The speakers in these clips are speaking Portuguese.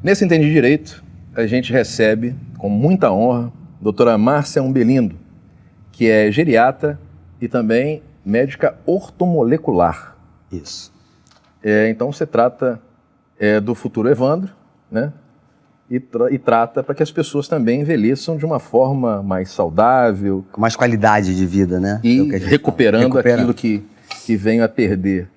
Nesse Entendi Direito, a gente recebe, com muita honra, a doutora Márcia Umbelindo, que é geriatra e também médica ortomolecular. Isso. Então você trata do futuro Evandro, né? E trata para que as pessoas também envelheçam de uma forma mais saudável. Com mais qualidade de vida, né? E recuperando aquilo que vem a perder.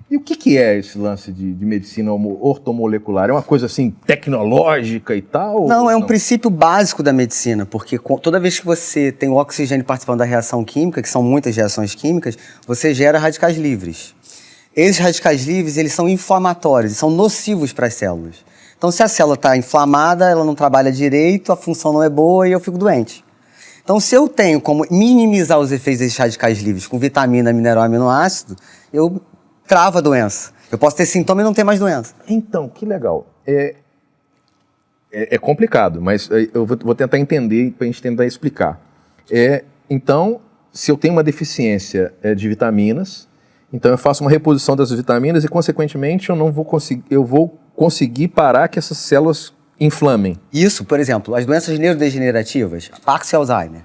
E o que é esse lance de medicina ortomolecular? É uma coisa assim tecnológica e tal? Não, é um princípio básico da medicina, porque toda vez que você tem o oxigênio participando da reação química, que são muitas reações químicas, você gera radicais livres. Esses radicais livres, eles são inflamatórios, são nocivos para as células. Então, se a célula está inflamada, ela não trabalha direito, a função não é boa e eu fico doente. Então, se eu tenho como minimizar os efeitos desses radicais livres com vitamina, mineral e aminoácido, eu travo a doença. Eu posso ter sintoma e não ter mais doença. Então, que legal. É complicado, mas eu vou tentar entender para a gente tentar explicar. Então, se eu tenho uma deficiência de vitaminas, então eu faço uma reposição das vitaminas e, consequentemente, eu vou conseguir parar que essas células inflamem. Isso, por exemplo, as doenças neurodegenerativas, Parkinson e Alzheimer.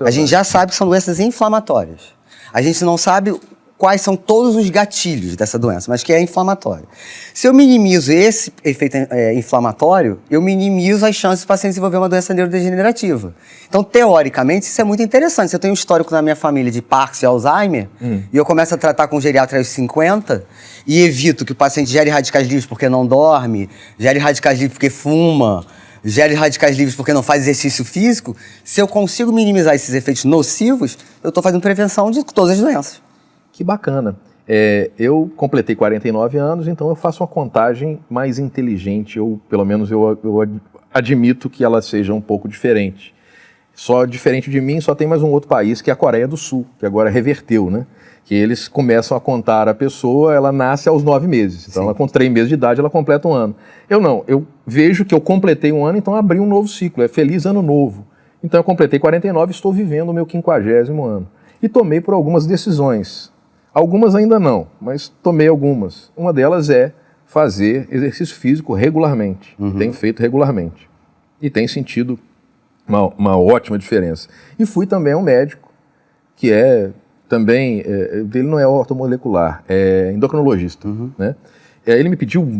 A gente já sabe que são doenças inflamatórias. A gente não sabe quais são todos os gatilhos dessa doença, mas que é inflamatório. Se eu minimizo esse efeito inflamatório, eu minimizo as chances do paciente desenvolver uma doença neurodegenerativa. Então, teoricamente, isso é muito interessante. Se eu tenho um histórico na minha família de Parkinson e Alzheimer, e eu começo a tratar com geriatra aos 50, e evito que o paciente gere radicais livres porque não dorme, gere radicais livres porque fuma, gere radicais livres porque não faz exercício físico, se eu consigo minimizar esses efeitos nocivos, eu estou fazendo prevenção de todas as doenças. Que bacana. Eu completei 49 anos, então eu faço uma contagem mais inteligente, ou pelo menos eu admito que ela seja um pouco diferente. Só diferente de mim, só tem mais um outro país, que é a Coreia do Sul, que agora reverteu, né? Que eles começam a contar a pessoa, ela nasce aos 9 meses. Então, ela com 3 meses de idade, ela completa um ano. Eu não, eu vejo que eu completei um ano, então abri um novo ciclo, é Feliz Ano Novo. Então, eu completei 49 e estou vivendo o meu 50º ano. E tomei por algumas decisões. Algumas ainda não, mas tomei algumas. Uma delas é fazer exercício físico regularmente. Tenho feito regularmente. E tem sentido uma ótima diferença. E fui também a um médico, que também, ele não é ortomolecular, é endocrinologista. Né? Ele me pediu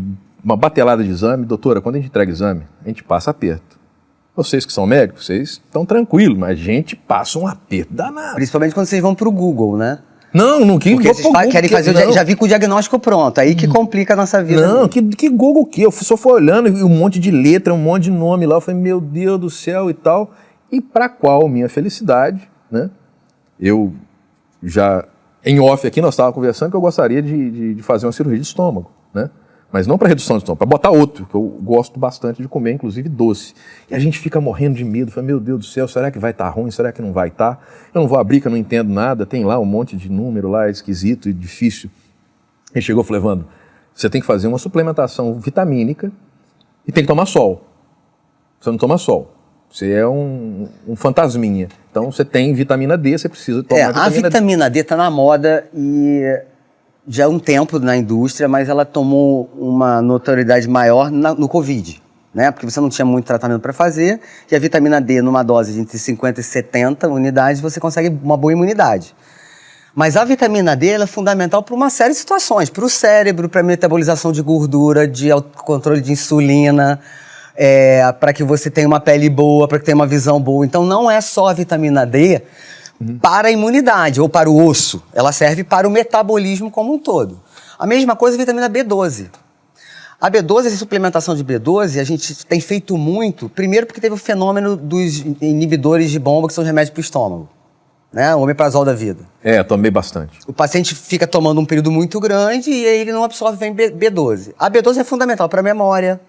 uma batelada de exame. Doutora, quando a gente entrega exame, a gente passa aperto. Vocês que são médicos, vocês estão tranquilos, mas a gente passa um aperto danado. Principalmente quando vocês vão para o Google, né? Não que porque vocês querem fazer, já vi com o diagnóstico pronto, aí que complica a nossa vida. Não, que Google o quê? Eu só fui olhando e um monte de letra, um monte de nome lá, eu falei, meu Deus do céu e tal. E para qual minha felicidade, né? Eu já, em off aqui, nós estávamos conversando que eu gostaria de fazer uma cirurgia de estômago, né? Mas não para redução de estômago, para botar outro, que eu gosto bastante de comer, inclusive doce. E a gente fica morrendo de medo, fala, meu Deus do céu, será que vai estar ruim, será que não vai estar? Eu não vou abrir, que eu não entendo nada, tem lá um monte de número lá, esquisito e difícil. Ele chegou e falou, Evandro, você tem que fazer uma suplementação vitamínica e tem que tomar sol. Você não toma sol, você é um fantasminha. Então você tem vitamina D, você precisa tomar vitamina D. A vitamina D está na moda e já há um tempo na indústria, mas ela tomou uma notoriedade maior no Covid, né? Porque você não tinha muito tratamento para fazer, e a vitamina D, numa dose de entre 50 e 70 unidades, você consegue uma boa imunidade. Mas a vitamina D ela é fundamental para uma série de situações, para o cérebro, para a metabolização de gordura, de controle de insulina, para que você tenha uma pele boa, para que tenha uma visão boa. Então não é só a vitamina D para a imunidade ou para o osso, ela serve para o metabolismo como um todo. A mesma coisa a vitamina B12. A B12, essa suplementação de B12, a gente tem feito muito, primeiro porque teve o fenômeno dos inibidores de bomba, que são os remédios para o estômago, né? O omeprazol da vida. Tomei bastante. O paciente fica tomando um período muito grande e aí ele não absorve bem B12. A B12 é fundamental para a memória,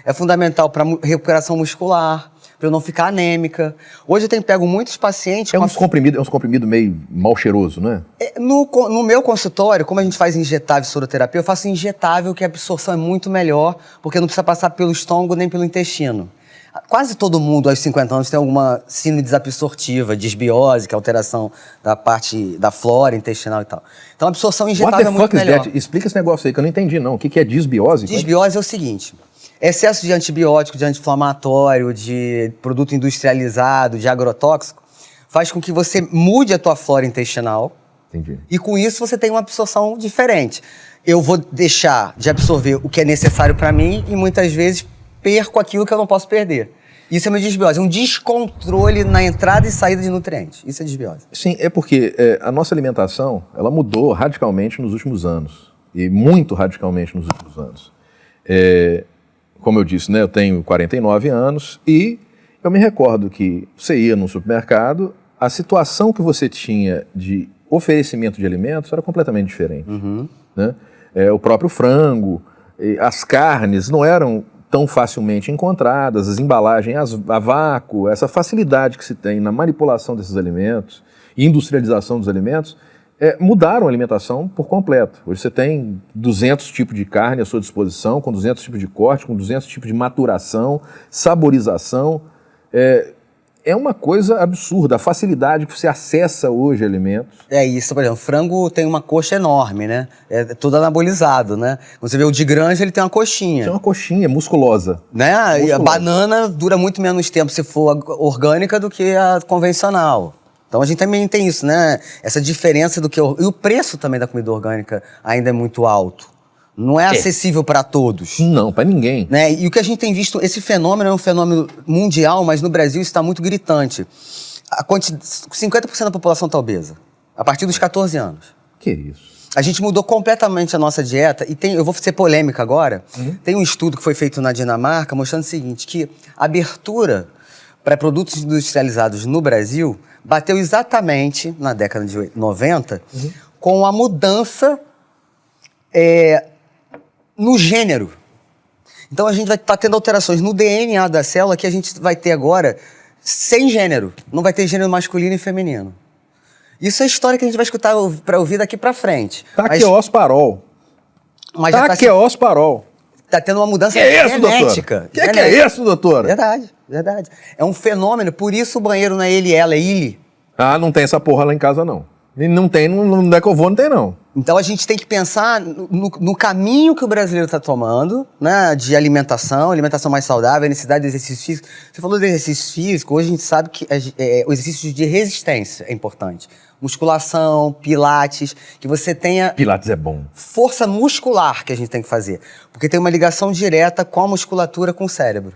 é fundamental para a recuperação muscular, para eu não ficar anêmica. Hoje eu tenho pego muitos pacientes... É uns comprimidos meio mal cheiroso, né? No meu consultório, como a gente faz injetável soroterapia, eu faço injetável, que a absorção é muito melhor, porque não precisa passar pelo estômago nem pelo intestino. Quase todo mundo aos 50 anos tem alguma síndrome desabsortiva, disbiose, que é alteração da parte da flora intestinal e tal. Então a absorção injetável é muito melhor. Explica esse negócio aí, que eu não entendi não. O que é disbiose? Disbiose é o seguinte... Excesso de antibiótico, de anti-inflamatório, de produto industrializado, de agrotóxico, faz com que você mude a tua flora intestinal. Entendi. E com isso você tem uma absorção diferente. Eu vou deixar de absorver o que é necessário para mim e muitas vezes perco aquilo que eu não posso perder. Isso é uma desbiose, é um descontrole na entrada e saída de nutrientes. Isso é desbiose. Sim, é porque a nossa alimentação, ela mudou radicalmente nos últimos anos. E muito radicalmente nos últimos anos. Como eu disse, né, eu tenho 49 anos e eu me recordo que você ia no supermercado, a situação que você tinha de oferecimento de alimentos era completamente diferente. Né? O próprio frango, as carnes não eram tão facilmente encontradas, as embalagens a vácuo, essa facilidade que se tem na manipulação desses alimentos e industrialização dos alimentos, mudaram a alimentação por completo. Hoje você tem 200 tipos de carne à sua disposição, com 200 tipos de corte, com 200 tipos de maturação, saborização. É uma coisa absurda, a facilidade que você acessa hoje alimentos. É isso, por exemplo, o frango tem uma coxa enorme, né? É todo anabolizado, né? Quando você vê o de granja, ele tem uma coxinha. Tem uma coxinha musculosa. Né? Musculosa. E a banana dura muito menos tempo se for orgânica do que a convencional. Então a gente também tem isso, né? Essa diferença do que... E o preço também da comida orgânica ainda é muito alto. Não é acessível para todos. Não, para ninguém. Né? E o que a gente tem visto, esse fenômeno é um fenômeno mundial, mas no Brasil está muito gritante. 50% da população está obesa, a partir dos 14 anos. Que isso? A gente mudou completamente a nossa dieta e eu vou ser polêmica agora, tem um estudo que foi feito na Dinamarca mostrando o seguinte, que a abertura para produtos industrializados no Brasil bateu exatamente na década de 90 com a mudança no gênero. Então a gente vai estar tendo alterações no DNA da célula que a gente vai ter agora sem gênero. Não vai ter gênero masculino e feminino. Isso é história que a gente vai escutar para ouvir daqui para frente. Taqueosparol. Taqueosparol. Tá tendo uma mudança genética. Que é isso, doutora? Verdade, verdade. É um fenômeno, por isso o banheiro não é ele, ela, é ele. Ah, não tem essa porra lá em casa, não. E não tem, não é que eu vou, não tem, não. Então a gente tem que pensar no caminho que o brasileiro está tomando, né, de alimentação mais saudável, a necessidade de exercício físico. Você falou de exercício físico, hoje a gente sabe que o exercício de resistência é importante. Musculação, pilates, que você tenha... Pilates é bom. Força muscular que a gente tem que fazer, porque tem uma ligação direta com a musculatura com o cérebro.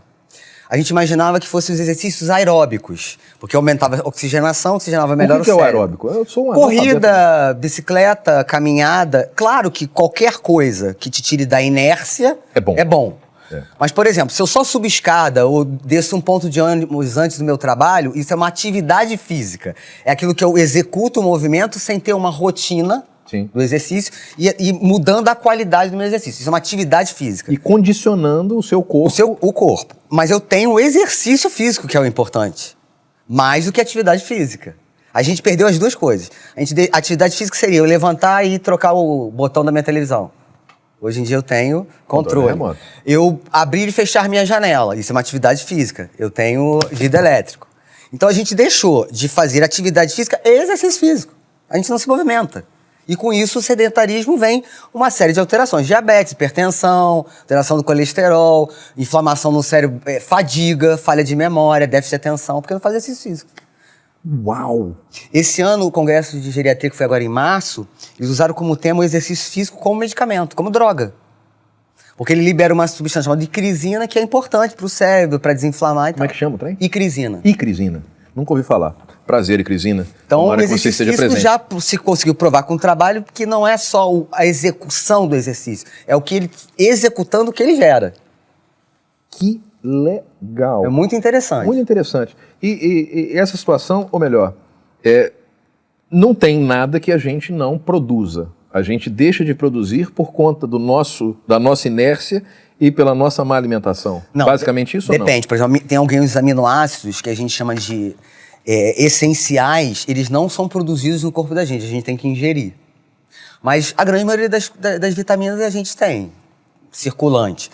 A gente imaginava que fossem os exercícios aeróbicos, porque aumentava a oxigenação, oxigenava melhor o cérebro. O que é o aeróbico? Eu sou um corrida, bicicleta, caminhada. Claro que qualquer coisa que te tire da inércia é bom. Mas, por exemplo, se eu só subo escada ou desço um ponto de ônibus antes do meu trabalho, isso é uma atividade física. É aquilo que eu executo o movimento sem ter uma rotina do exercício e mudando a qualidade do meu exercício. Isso é uma atividade física. E condicionando o seu corpo. O corpo. Mas eu tenho o exercício físico, que é o importante. Mais do que a atividade física. A gente perdeu as duas coisas. A atividade física seria eu levantar e trocar o botão da minha televisão. Hoje em dia eu tenho controle. Eu abrir e fechar minha janela. Isso é uma atividade física. Eu tenho vidro elétrico. Então a gente deixou de fazer atividade física e exercício físico. A gente não se movimenta. E com isso o sedentarismo vem uma série de alterações. Diabetes, hipertensão, alteração do colesterol, inflamação no cérebro, fadiga, falha de memória, déficit de atenção, porque não faz exercício físico. Uau! Esse ano, o Congresso de Geriatria, que foi agora em março, eles usaram como tema o exercício físico como medicamento, como droga. Porque ele libera uma substância chamada icrisina, que é importante para o cérebro, para desinflamar e tal. Como é que chama o trem? Icrisina. Icrisina. Nunca ouvi falar. Prazer, Icrisina. Então, o exercício físico já se conseguiu provar com o trabalho que não é só a execução do exercício, é o que ele executando o que ele gera. Que legal. É muito interessante. Muito interessante. E essa situação, ou melhor, não tem nada que a gente não produza. A gente deixa de produzir por conta da nossa inércia e pela nossa má alimentação. Não, basicamente isso ou não? Depende. Por exemplo, tem alguns aminoácidos que a gente chama de essenciais, eles não são produzidos no corpo da gente, a gente tem que ingerir. Mas a grande maioria das vitaminas a gente tem, circulante.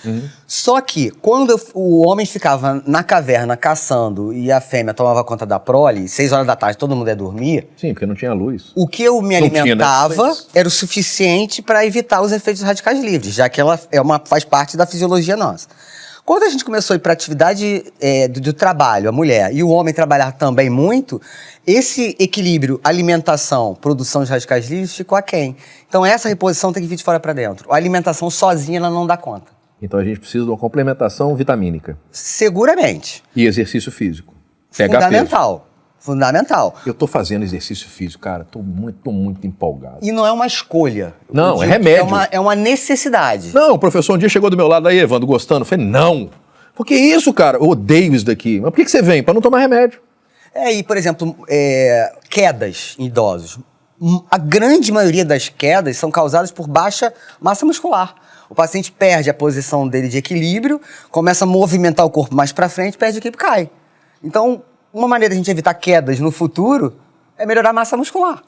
Só que, quando o homem ficava na caverna caçando e a fêmea tomava conta da prole, 6 horas da tarde todo mundo ia dormir... Sim, porque não tinha luz. O que eu me alimentava era o suficiente para evitar os efeitos radicais livres, já que ela faz parte da fisiologia nossa. Quando a gente começou a ir para atividade do trabalho, a mulher, e o homem trabalhar também muito, esse equilíbrio alimentação, produção de radicais livres ficou aquém. Então essa reposição tem que vir de fora para dentro. A alimentação sozinha ela não dá conta. Então a gente precisa de uma complementação vitamínica. Seguramente. E exercício físico. Pegar Fundamental. peso. Fundamental. Eu tô fazendo exercício físico, cara, tô muito empolgado. E não é uma escolha. Não, é remédio. É uma necessidade. Não, o professor um dia chegou do meu lado, aí, Evandro, gostando. Eu falei, não. Por que isso, cara? Eu odeio isso daqui. Mas por que você vem? Para não tomar remédio. E, por exemplo, quedas em idosos. A grande maioria das quedas são causadas por baixa massa muscular. O paciente perde a posição dele de equilíbrio, começa a movimentar o corpo mais para frente, perde o equilíbrio e cai. Então, uma maneira de a gente evitar quedas no futuro é melhorar a massa muscular.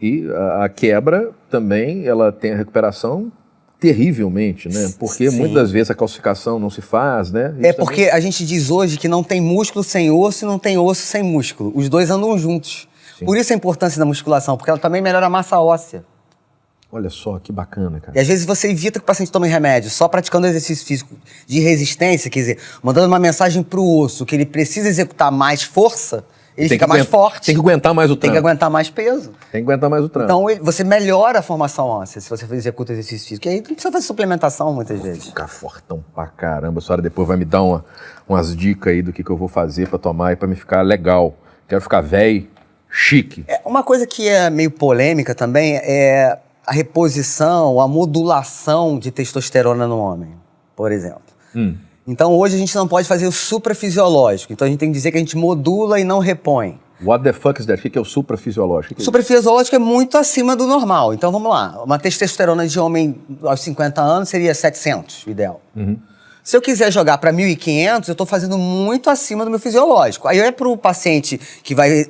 E a quebra também, ela tem a recuperação terrivelmente, né? Porque Sim. muitas vezes a calcificação não se faz, né? Isso Porque a gente diz hoje que não tem músculo sem osso e não tem osso sem músculo. Os dois andam juntos. Sim. Por isso a importância da musculação, porque ela também melhora a massa óssea. Olha só, que bacana, cara. E às vezes você evita que o paciente tome remédio, só praticando exercício físico de resistência, quer dizer, mandando uma mensagem pro osso que ele precisa executar mais força, ele fica mais forte. Tem que aguentar mais o Tem que trampo. aguentar mais peso. Tem que aguentar mais o trampo. Então você melhora a formação óssea se você executa exercício físico. E aí não precisa fazer suplementação muitas vezes. Ficar fortão pra caramba. A senhora depois vai me dar umas dicas aí do que eu vou fazer pra tomar e pra me ficar legal. Quero ficar velho, chique. Uma coisa que é meio polêmica também é a reposição, a modulação de testosterona no homem, por exemplo. Então hoje a gente não pode fazer o suprafisiológico. Então a gente tem que dizer que a gente modula e não repõe. What the fuck is that? O que é o suprafisiológico? O suprafisiológico é muito acima do normal. Então vamos lá. Uma testosterona de homem aos 50 anos seria 700, ideal. Se eu quiser jogar para 1.500, eu estou fazendo muito acima do meu fisiológico. Aí é para o paciente que vai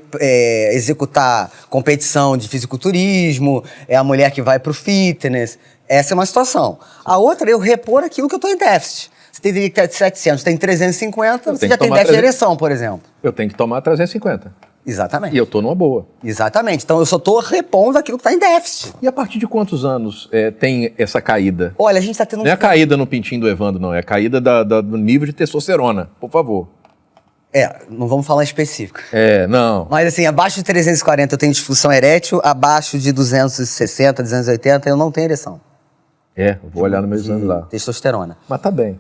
executar competição de fisiculturismo, é a mulher que vai para o fitness. Essa é uma situação. A outra é eu repor aquilo que eu estou em déficit. Você teria que ter 700, tem 350, você já tem déficit de ereção, por exemplo. Eu tenho que tomar 350. Exatamente. E eu estou numa boa. Exatamente. Então eu só estou repondo aquilo que está em déficit. E a partir de quantos anos tem essa caída? Olha, a gente está tendo... Não é a caída no pintinho do Evandro, não. É a caída do nível de testosterona, por favor. Não vamos falar específico. Não. Mas assim, abaixo de 340 eu tenho disfunção erétil, abaixo de 260, 280 eu não tenho ereção. Vou olhar no meu exame lá. Testosterona. Mas tá bem.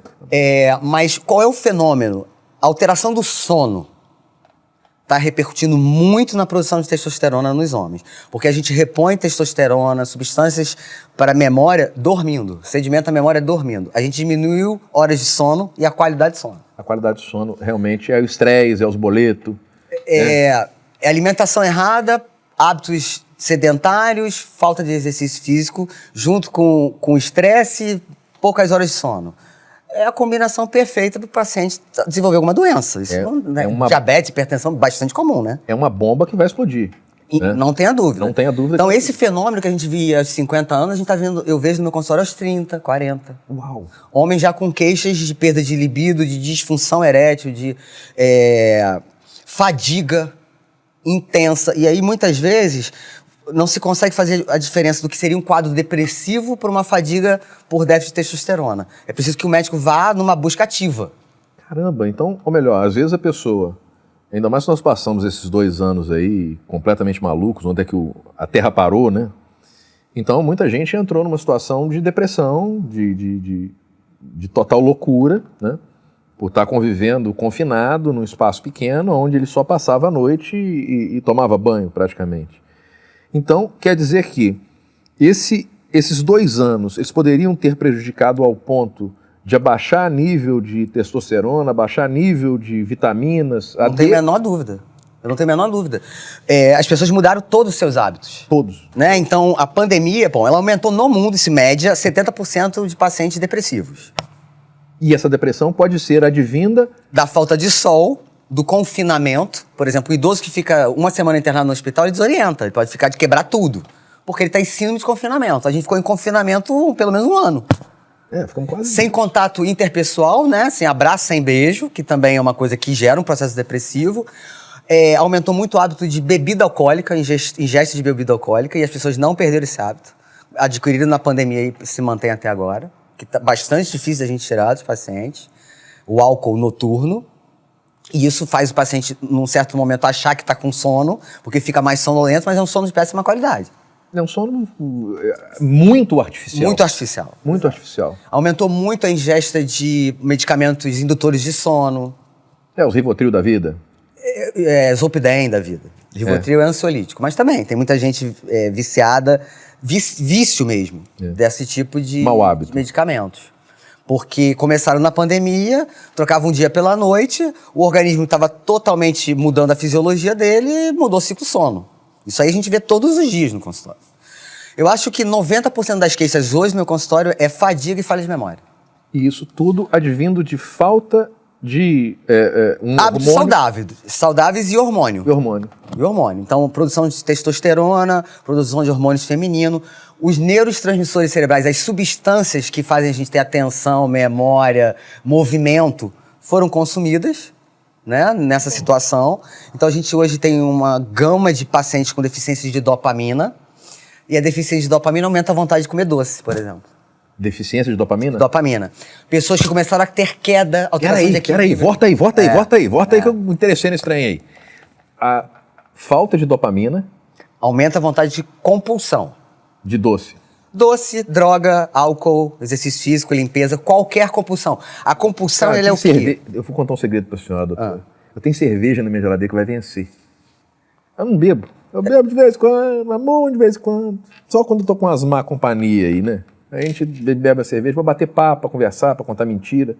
Mas qual é o fenômeno? A alteração do sono está repercutindo muito na produção de testosterona nos homens. Porque a gente repõe testosterona, substâncias para a memória dormindo. Sedimenta a memória dormindo. A gente diminuiu horas de sono e a qualidade de sono. A qualidade de sono realmente é o estresse, é os boletos. É alimentação errada, hábitos sedentários, falta de exercício físico, junto com estresse, poucas horas de sono. É a combinação perfeita do paciente desenvolver alguma doença. Isso diabetes, hipertensão, bastante comum, né? É uma bomba que vai explodir. Né? Não tenha dúvida. Não tenha dúvida. Então, esse fenômeno que a gente via aos 50 anos, a gente tá vendo, eu vejo no meu consultório aos 30, 40. Uau! Homens já com queixas de perda de libido, de disfunção erétil, de fadiga intensa. E aí, muitas vezes, não se consegue fazer a diferença do que seria um quadro depressivo por uma fadiga por déficit de testosterona. É preciso que o médico vá numa busca ativa. Caramba, então, ou melhor, às vezes a pessoa, ainda mais se nós passamos esses 2 anos aí completamente malucos, onde é que a Terra parou, né? Então, muita gente entrou numa situação de depressão, de total loucura, né? Por estar convivendo confinado num espaço pequeno, onde ele só passava a noite e tomava banho, praticamente. Então, quer dizer que esses 2 anos, eles poderiam ter prejudicado ao ponto de abaixar nível de testosterona, abaixar nível de vitaminas? Não tenho a menor dúvida. Eu não tenho a menor dúvida. As pessoas mudaram todos os seus hábitos. Todos. Né? Então, a pandemia, ela aumentou no mundo, em média, 70% de pacientes depressivos. E essa depressão pode ser advinda da falta de sol, do confinamento. Por exemplo, o idoso que fica uma semana internado no hospital, ele desorienta. Ele pode ficar de quebrar tudo. Porque ele está em síndrome de confinamento. A gente ficou em confinamento pelo menos 1 ano. Ficamos quase... Sem contato interpessoal, né? Sem abraço, sem beijo, que também é uma coisa que gera um processo depressivo. Aumentou muito o hábito de bebida alcoólica, ingesta de bebida alcoólica, e as pessoas não perderam esse hábito. Adquirido na pandemia e se mantém até agora. Que tá bastante difícil a gente tirar dos pacientes. o álcool noturno. E isso faz o paciente, num certo momento, achar que está com sono, porque fica mais sonolento, mas é um sono de péssima qualidade. É um sono muito artificial. Muito artificial. Muito artificial. Aumentou muito a ingesta de medicamentos indutores de sono. Os Rivotril da vida. Zolpidem da vida. Rivotril é ansiolítico. Mas também, tem muita gente viciada, vício mesmo, desse tipo de mau hábito. De medicamentos. Porque começaram na pandemia, trocavam um dia pela noite, o organismo estava totalmente mudando a fisiologia dele e mudou o ciclo sono. Isso aí a gente vê todos os dias no consultório. Eu acho que 90% das queixas hoje no meu consultório é fadiga e falha de memória. E isso tudo advindo de falta de hábitos saudáveis e hormônio. E hormônio. Então, produção de testosterona, produção de hormônios femininos, os neurotransmissores cerebrais, as substâncias que fazem a gente ter atenção, memória, movimento, foram consumidas, né, nessa situação. Então, a gente hoje tem uma gama de pacientes com deficiência de dopamina, e a deficiência de dopamina aumenta a vontade de comer doce, por exemplo. Deficiência de dopamina? Dopamina. Pessoas que começaram a ter queda, alteração de equilíbrio. Peraí, volta aí que eu me interessei nesse trem aí. A falta de dopamina... Aumenta a vontade de compulsão. De doce. Doce, droga, álcool, exercício físico, limpeza, qualquer compulsão. A compulsão, ele é o quê? Eu vou contar um segredo pra senhora, doutora. Eu tenho cerveja na minha geladeira que vai vencer. Eu não bebo. Eu bebo de vez em quando, mas muito de vez em quando. Só quando eu tô com umas má companhia aí, né? A gente bebe a cerveja pra bater papo, pra conversar, pra contar mentira.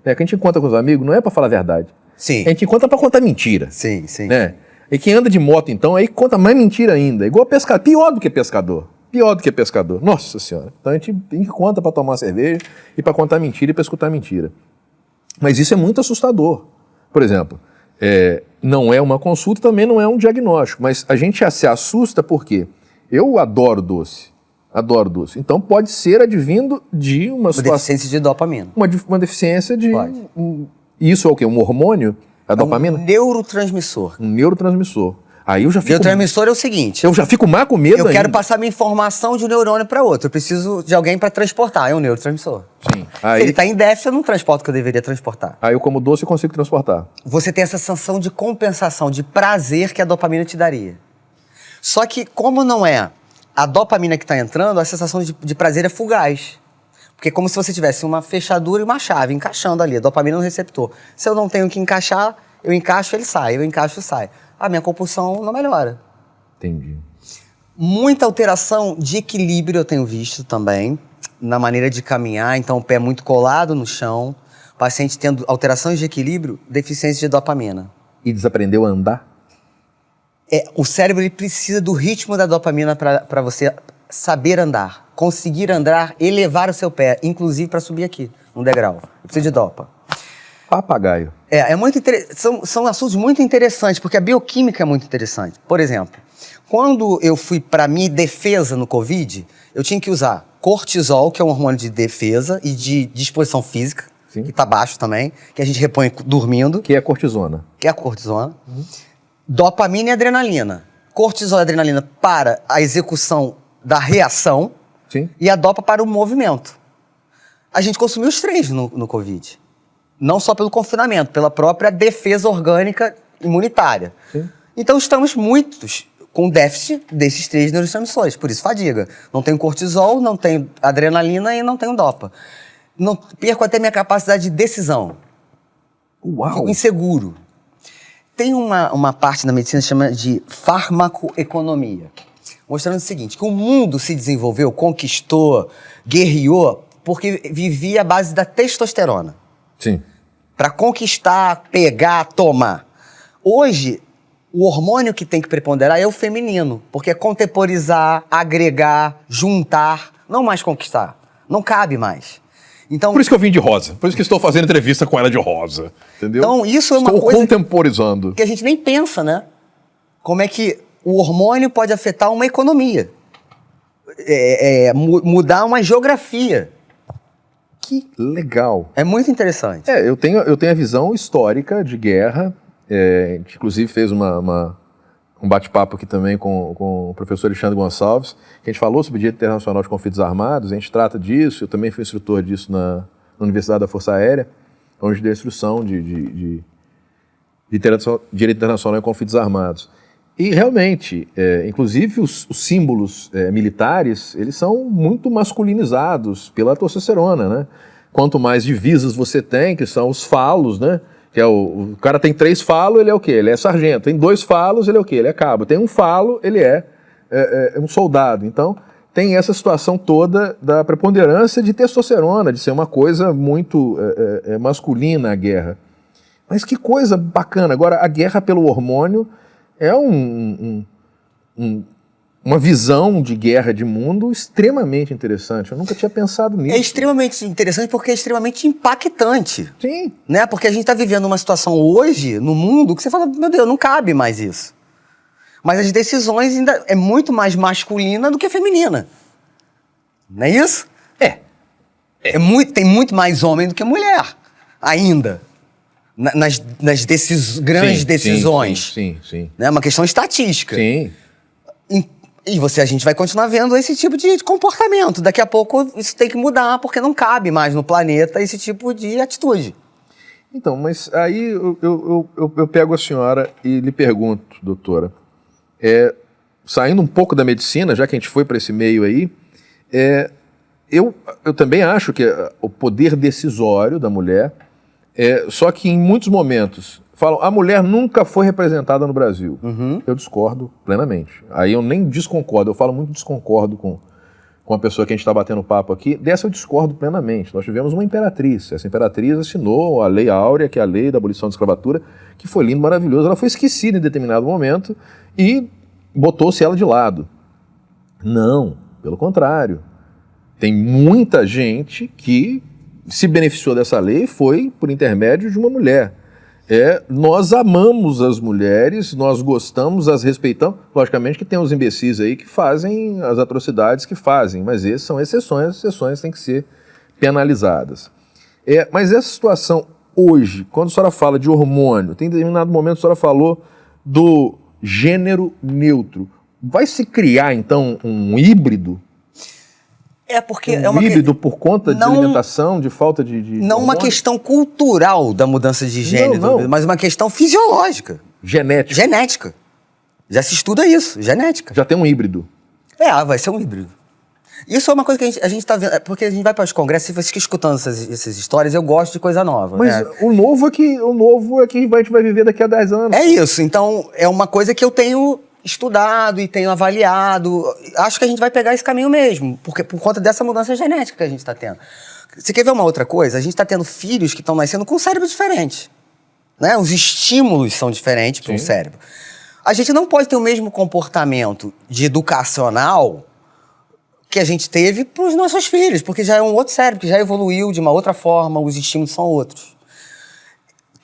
Que a gente encontra com os amigos não é pra falar a verdade. Sim. A gente encontra pra contar mentira. Sim, sim. Né? E quem anda de moto, então, aí conta mais mentira ainda. Igual pescador. Pior do que pescador. Nossa Senhora. Então a gente encontra pra tomar cerveja e pra contar mentira e pra escutar mentira. Mas isso é muito assustador. Por exemplo, não é uma consulta, também não é um diagnóstico. Mas a gente se assusta porque eu adoro doce. Então pode ser advindo de uma situação... deficiência de dopamina. Uma deficiência de... Isso é o quê? Um hormônio? A dopamina? Um neurotransmissor. Um neurotransmissor. Aí eu já fico... Neurotransmissor é o seguinte... Eu já fico mais com medo ainda. Eu quero passar minha informação de um neurônio para outro. Eu preciso de alguém para transportar. É um neurotransmissor. Sim. Aí... Se ele está em déficit, eu não transporto o que eu deveria transportar. Aí eu como doce e consigo transportar. Você tem essa sensação de compensação, de prazer que a dopamina te daria. Só que como não é a dopamina que está entrando, a sensação de prazer é fugaz. Porque é como se você tivesse uma fechadura e uma chave encaixando ali, a dopamina no receptor. Se eu não tenho que encaixar, eu encaixo, ele sai. Eu encaixo, sai. A minha compulsão não melhora. Entendi. Muita alteração de equilíbrio eu tenho visto também, na maneira de caminhar. Então, o pé muito colado no chão, paciente tendo alterações de equilíbrio, deficiência de dopamina. E desaprendeu a andar? O cérebro ele precisa do ritmo da dopamina para você saber andar, conseguir andar, elevar o seu pé, inclusive para subir aqui, um degrau. Precisa de dopa. Papagaio. É muito são assuntos muito interessantes, porque a bioquímica é muito interessante. Por exemplo, quando eu fui para minha defesa no Covid, eu tinha que usar cortisol, que é um hormônio de defesa e de disposição física, Sim. que está baixo também, que a gente repõe dormindo. Que é a cortisona. Dopamina e adrenalina. Cortisol e adrenalina para a execução da reação. Sim. E a dopa para o movimento. A gente consumiu os três no Covid. Não só pelo confinamento, pela própria defesa orgânica imunitária. Sim. Então estamos muitos com déficit desses três neurotransmissores, por isso fadiga. Não tenho cortisol, não tenho adrenalina e não tenho dopa. Não, perco até minha capacidade de decisão. Uau! Fico inseguro. Tem uma parte da medicina que chama de farmacoeconomia, mostrando o seguinte, que o mundo se desenvolveu, conquistou, guerreou, porque vivia à base da testosterona. Sim. Para conquistar, pegar, tomar. Hoje, o hormônio que tem que preponderar é o feminino, porque é contemporizar, agregar, juntar, não mais conquistar. Não cabe mais. Então, por isso que eu vim de rosa. Por isso que estou fazendo entrevista com ela de rosa. Entendeu? Então, isso é uma estou coisa contemporizando. que a gente nem pensa, né? Como é que o hormônio pode afetar uma economia. Mudar uma geografia. Que legal. É muito interessante. Eu tenho a visão histórica de guerra, que inclusive fez um bate-papo aqui também com o professor Alexandre Gonçalves, que a gente falou sobre o Dia Internacional de Conflitos Armados, a gente trata disso, eu também fui instrutor disso na Universidade da Força Aérea, onde deu instrução de direito internacional em conflitos armados. E realmente, inclusive os símbolos militares, eles são muito masculinizados pela testosterona, né? Quanto mais divisas você tem, que são os falos, né? Que é o cara tem 3 falos, ele é o quê? Ele é sargento. Tem 2 falos, ele é o quê? Ele é cabo. Tem 1 falo, ele é um soldado. Então, tem essa situação toda da preponderância de testosterona, de ser uma coisa muito masculina a guerra. Mas que coisa bacana. Agora, a guerra pelo hormônio é uma visão de guerra de mundo extremamente interessante. Eu nunca tinha pensado nisso. É extremamente interessante porque é extremamente impactante. Sim. Né? Porque a gente está vivendo uma situação hoje, no mundo, que você fala, meu Deus, não cabe mais isso. Mas as decisões ainda é muito mais masculina do que feminina. Não é isso? Tem muito mais homem do que mulher, ainda. Nas grandes decisões. Sim. É uma questão estatística. Sim. E a gente vai continuar vendo esse tipo de comportamento. Daqui a pouco isso tem que mudar, porque não cabe mais no planeta esse tipo de atitude. Então, mas aí eu pego a senhora e lhe pergunto, doutora, saindo um pouco da medicina, já que a gente foi para esse meio aí, eu também acho que o poder decisório da mulher, só que em muitos momentos falam, a mulher nunca foi representada no Brasil. Uhum. Eu discordo plenamente. Aí eu nem desconcordo, eu falo muito desconcordo com a pessoa que a gente está batendo papo aqui. Dessa eu discordo plenamente. Nós tivemos uma imperatriz. Essa imperatriz assinou a Lei Áurea, que é a lei da abolição da escravatura, que foi lindo, maravilhoso. Ela foi esquecida em determinado momento e botou-se ela de lado. Não, pelo contrário. Tem muita gente que se beneficiou dessa lei foi por intermédio de uma mulher. Nós amamos as mulheres, nós gostamos, as respeitamos. Logicamente que tem os imbecis aí que fazem as atrocidades que fazem, mas essas são exceções, as exceções têm que ser penalizadas. Mas essa situação hoje, quando a senhora fala de hormônio, tem determinado momento a senhora falou do gênero neutro. Vai se criar então um híbrido? Porque híbrido por conta de alimentação, de falta de não hormônio? Uma questão cultural da mudança de gênero, não. Mas uma questão fisiológica. Genética. Já se estuda isso, genética. Já tem um híbrido. Vai ser um híbrido. Isso é uma coisa que a gente está vendo, porque a gente vai para os congressos e fica escutando essas histórias, eu gosto de coisa nova. Mas o novo é que a gente vai viver daqui a 10 anos. É isso, então é uma coisa que eu tenho estudado e tenho avaliado. Acho que a gente vai pegar esse caminho mesmo, porque por conta dessa mudança genética que a gente está tendo. Você quer ver uma outra coisa? A gente está tendo filhos que estão nascendo com um cérebro diferente. Né? Os estímulos são diferentes para o cérebro. A gente não pode ter o mesmo comportamento de educacional que a gente teve para os nossos filhos, porque já é um outro cérebro, que já evoluiu de uma outra forma, os estímulos são outros.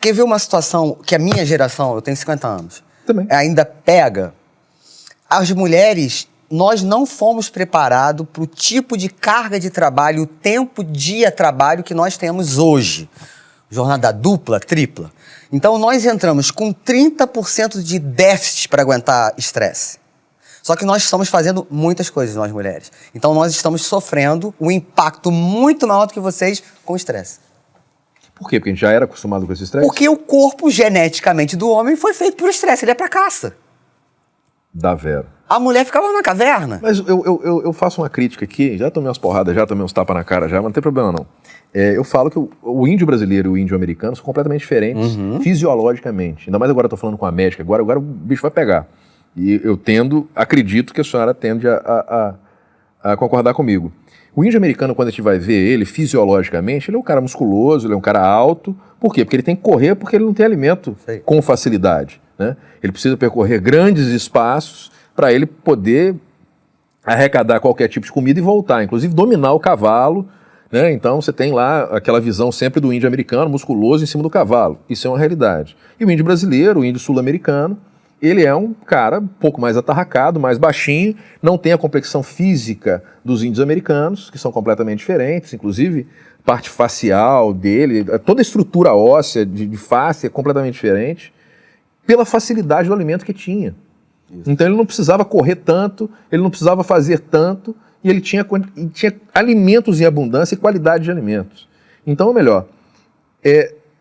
Quer ver uma situação que a minha geração, eu tenho 50 anos, também ainda pega? As mulheres, nós não fomos preparados para o tipo de carga de trabalho, o tempo dia trabalho que nós temos hoje. Jornada dupla, tripla. Então, nós entramos com 30% de déficit para aguentar estresse. Só que nós estamos fazendo muitas coisas, nós mulheres. Então, nós estamos sofrendo um impacto muito maior do que vocês com o estresse. Por quê? Porque a gente já era acostumado com esse estresse? Porque o corpo, geneticamente, do homem foi feito por estresse. Ele é para caça. Da Vera. A mulher ficava na caverna. Mas eu faço uma crítica aqui, já tomei umas porradas, já tomei uns tapas na cara já, mas não tem problema não. Eu falo que o índio brasileiro e o índio americano são completamente diferentes fisiologicamente. Ainda mais agora eu tô falando com a médica, agora o bicho vai pegar. E eu acredito que a senhora tende a concordar comigo. O índio americano, quando a gente vai ver ele fisiologicamente, ele é um cara musculoso, ele é um cara alto. Por quê? Porque ele tem que correr porque ele não tem alimento com facilidade. Né? Ele precisa percorrer grandes espaços para ele poder arrecadar qualquer tipo de comida e voltar, inclusive dominar o cavalo. Né? Então você tem lá aquela visão sempre do índio americano, musculoso em cima do cavalo. Isso é uma realidade. E o índio brasileiro, o índio sul-americano, ele é um cara um pouco mais atarracado, mais baixinho, não tem a complexão física dos índios americanos, que são completamente diferentes, inclusive parte facial dele, toda a estrutura óssea de face é completamente diferente, pela facilidade do alimento que tinha. Isso. Então ele não precisava correr tanto, ele não precisava fazer tanto, e ele tinha alimentos em abundância e qualidade de alimentos. Então, ou melhor,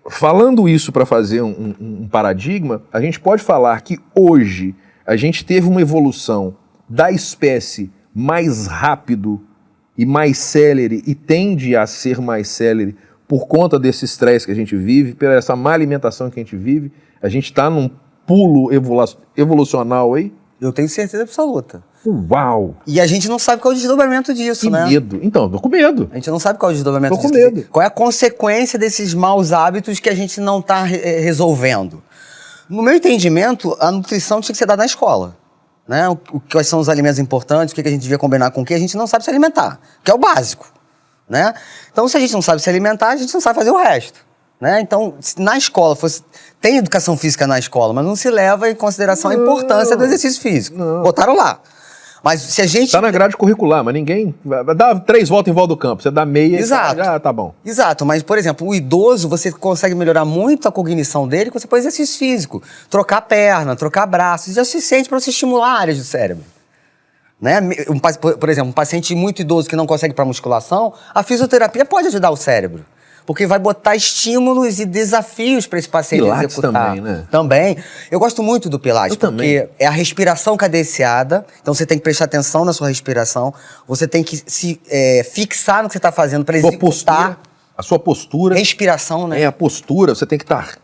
falando isso para fazer um paradigma, a gente pode falar que hoje a gente teve uma evolução da espécie mais rápido e mais célere, e tende a ser mais célere por conta desse estresse que a gente vive, por essa má alimentação que a gente vive. A gente está num pulo evolucional aí. Eu tenho certeza absoluta. Uau! E a gente não sabe qual é o desdobramento disso, Que né? medo. Então, tô com medo. A gente não sabe qual é o desdobramento Tô com disso. medo. Qual é a consequência desses maus hábitos que a gente não está resolvendo? No meu entendimento, a nutrição tinha que ser dada na escola. Né? Quais são os alimentos importantes, o que a gente devia combinar com o que, a gente não sabe se alimentar, que é o básico. Né? Então, se a gente não sabe se alimentar, a gente não sabe fazer o resto. Né? Então, se na escola tem educação física na escola, mas não se leva em consideração a importância do exercício físico. Não. Botaram lá. Mas se a gente... Tá na grade curricular, mas ninguém... Dá 3 voltas em volta do campo, você dá meia... Exato. Já tá bom. Exato, mas, por exemplo, o idoso, você consegue melhorar muito a cognição dele quando você põe exercício físico. Trocar perna, trocar braços, já é suficiente para você estimular áreas do cérebro. Né? Por exemplo, um paciente muito idoso que não consegue para musculação, a fisioterapia pode ajudar o cérebro. Porque vai botar estímulos e desafios para esse paciente Pilates executar. também, né? Também. Eu gosto muito do Pilates, Eu porque também. é a respiração cadenciada. Então você tem que prestar atenção na sua respiração. Você tem que se fixar no que você está fazendo para executar. A sua postura. Respiração, né? É, a postura, você tem que estar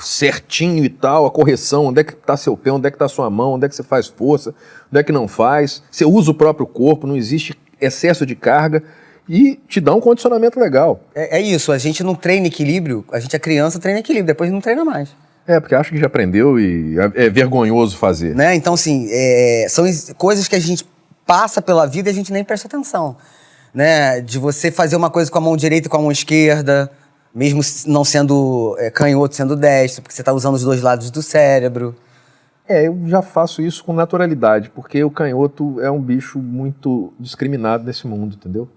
certinho e tal, a correção, onde é que está seu pé, onde é que está sua mão, onde é que você faz força, onde é que não faz. Você usa o próprio corpo, não existe excesso de carga. E te dá um condicionamento legal. É isso, a gente não treina equilíbrio, a criança treina equilíbrio, depois não treina mais. É, porque acha que já aprendeu e é vergonhoso fazer. Né? Então, assim, são coisas que a gente passa pela vida e a gente nem presta atenção. Né? De você fazer uma coisa com a mão direita e com a mão esquerda, mesmo não sendo canhoto, sendo destro, porque você está usando os dois lados do cérebro. Eu já faço isso com naturalidade, porque o canhoto é um bicho muito discriminado nesse mundo, entendeu?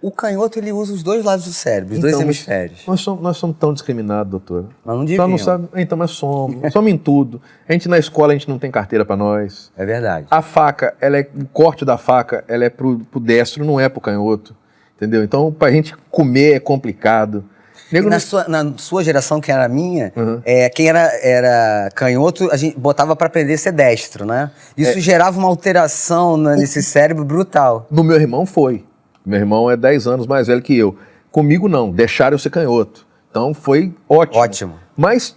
O canhoto, ele usa os dois lados do cérebro, os dois hemisférios. Nós somos tão discriminados, doutora. Mas não deviam. Só não sabe. Então, mas somos. Somos em tudo. A gente na escola, a gente não tem carteira pra nós. É verdade. A faca, o corte da faca, ela é pro destro, não é pro canhoto. Entendeu? Então, pra gente comer é complicado. E na sua geração, que era a minha, quem era canhoto, a gente botava pra aprender a ser destro, né? Isso gerava uma alteração nesse cérebro brutal. No meu irmão foi. Meu irmão é 10 anos mais velho que eu. Comigo não, deixaram eu ser canhoto. Então foi ótimo. Ótimo. Mas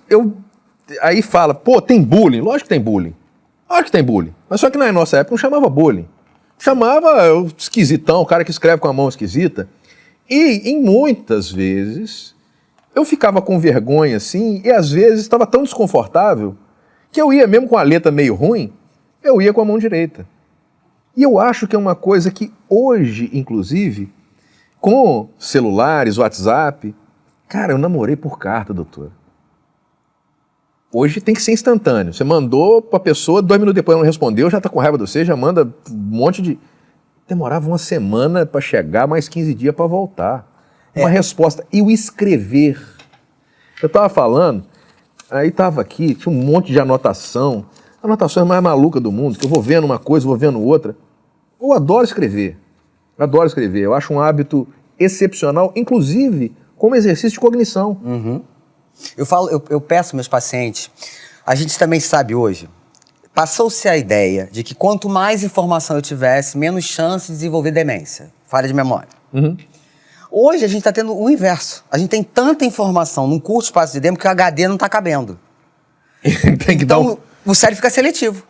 aí fala, pô, tem bullying? Lógico que tem bullying. Lógico que tem bullying. Mas só que na nossa época não chamava bullying. Chamava o esquisitão, o cara que escreve com a mão esquisita. E em muitas vezes eu ficava com vergonha assim, e às vezes estava tão desconfortável que eu ia mesmo com a letra meio ruim, eu ia com a mão direita. E eu acho que é uma coisa que hoje, inclusive, com celulares, WhatsApp... Cara, eu namorei por carta, doutor. Hoje tem que ser instantâneo. Você mandou pra pessoa, 2 minutos depois ela não respondeu, já tá com raiva de você, já manda um monte de... Demorava uma semana pra chegar, mais 15 dias pra voltar. Uma resposta. E o escrever. Eu tava falando, aí tava aqui, tinha um monte de anotação. Anotações mais malucas do mundo, que eu vou vendo uma coisa, vou vendo outra. Eu adoro escrever. Adoro escrever. Eu acho um hábito excepcional, inclusive como exercício de cognição. Eu peço meus pacientes, a gente também sabe hoje, passou-se a ideia de que quanto mais informação eu tivesse, menos chance de desenvolver demência, falha de memória. Hoje a gente está tendo o inverso. A gente tem tanta informação num curto espaço de tempo que o HD não está cabendo. Tem que dar um... O cérebro fica seletivo.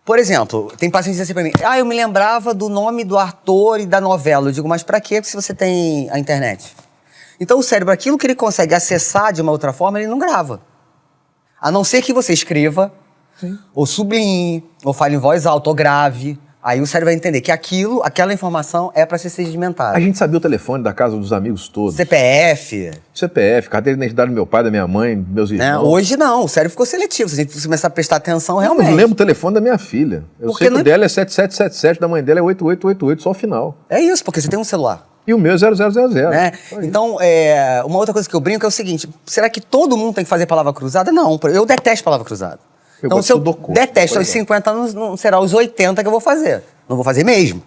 Por exemplo, tem pacientes que dizem assim pra mim, eu me lembrava do nome do ator e da novela. Eu digo, mas pra quê se você tem a internet? Então o cérebro, aquilo que ele consegue acessar de uma outra forma, ele não grava. A não ser que você escreva, ou sublinhe, ou fale em voz alta, ou grave. Aí o cérebro vai entender que aquela informação é para ser sedimentada. A gente sabia o telefone da casa dos amigos todos. CPF, carteira de identidade do meu pai, da minha mãe, dos meus irmãos. né? Hoje não, o cérebro ficou seletivo. Se a gente começar a prestar atenção, Eu realmente. não lembro o telefone da minha filha. Eu sei que o dela é 7777, da mãe dela é 8888, só o final. É isso, porque você tem um celular. E o meu é 0000. Né? Então, uma outra coisa que eu brinco é o seguinte, será que todo mundo tem que fazer palavra cruzada? Não, eu detesto palavra cruzada. Então, se eu detesto aos 50 anos, não será aos 80 que eu vou fazer. Não vou fazer mesmo.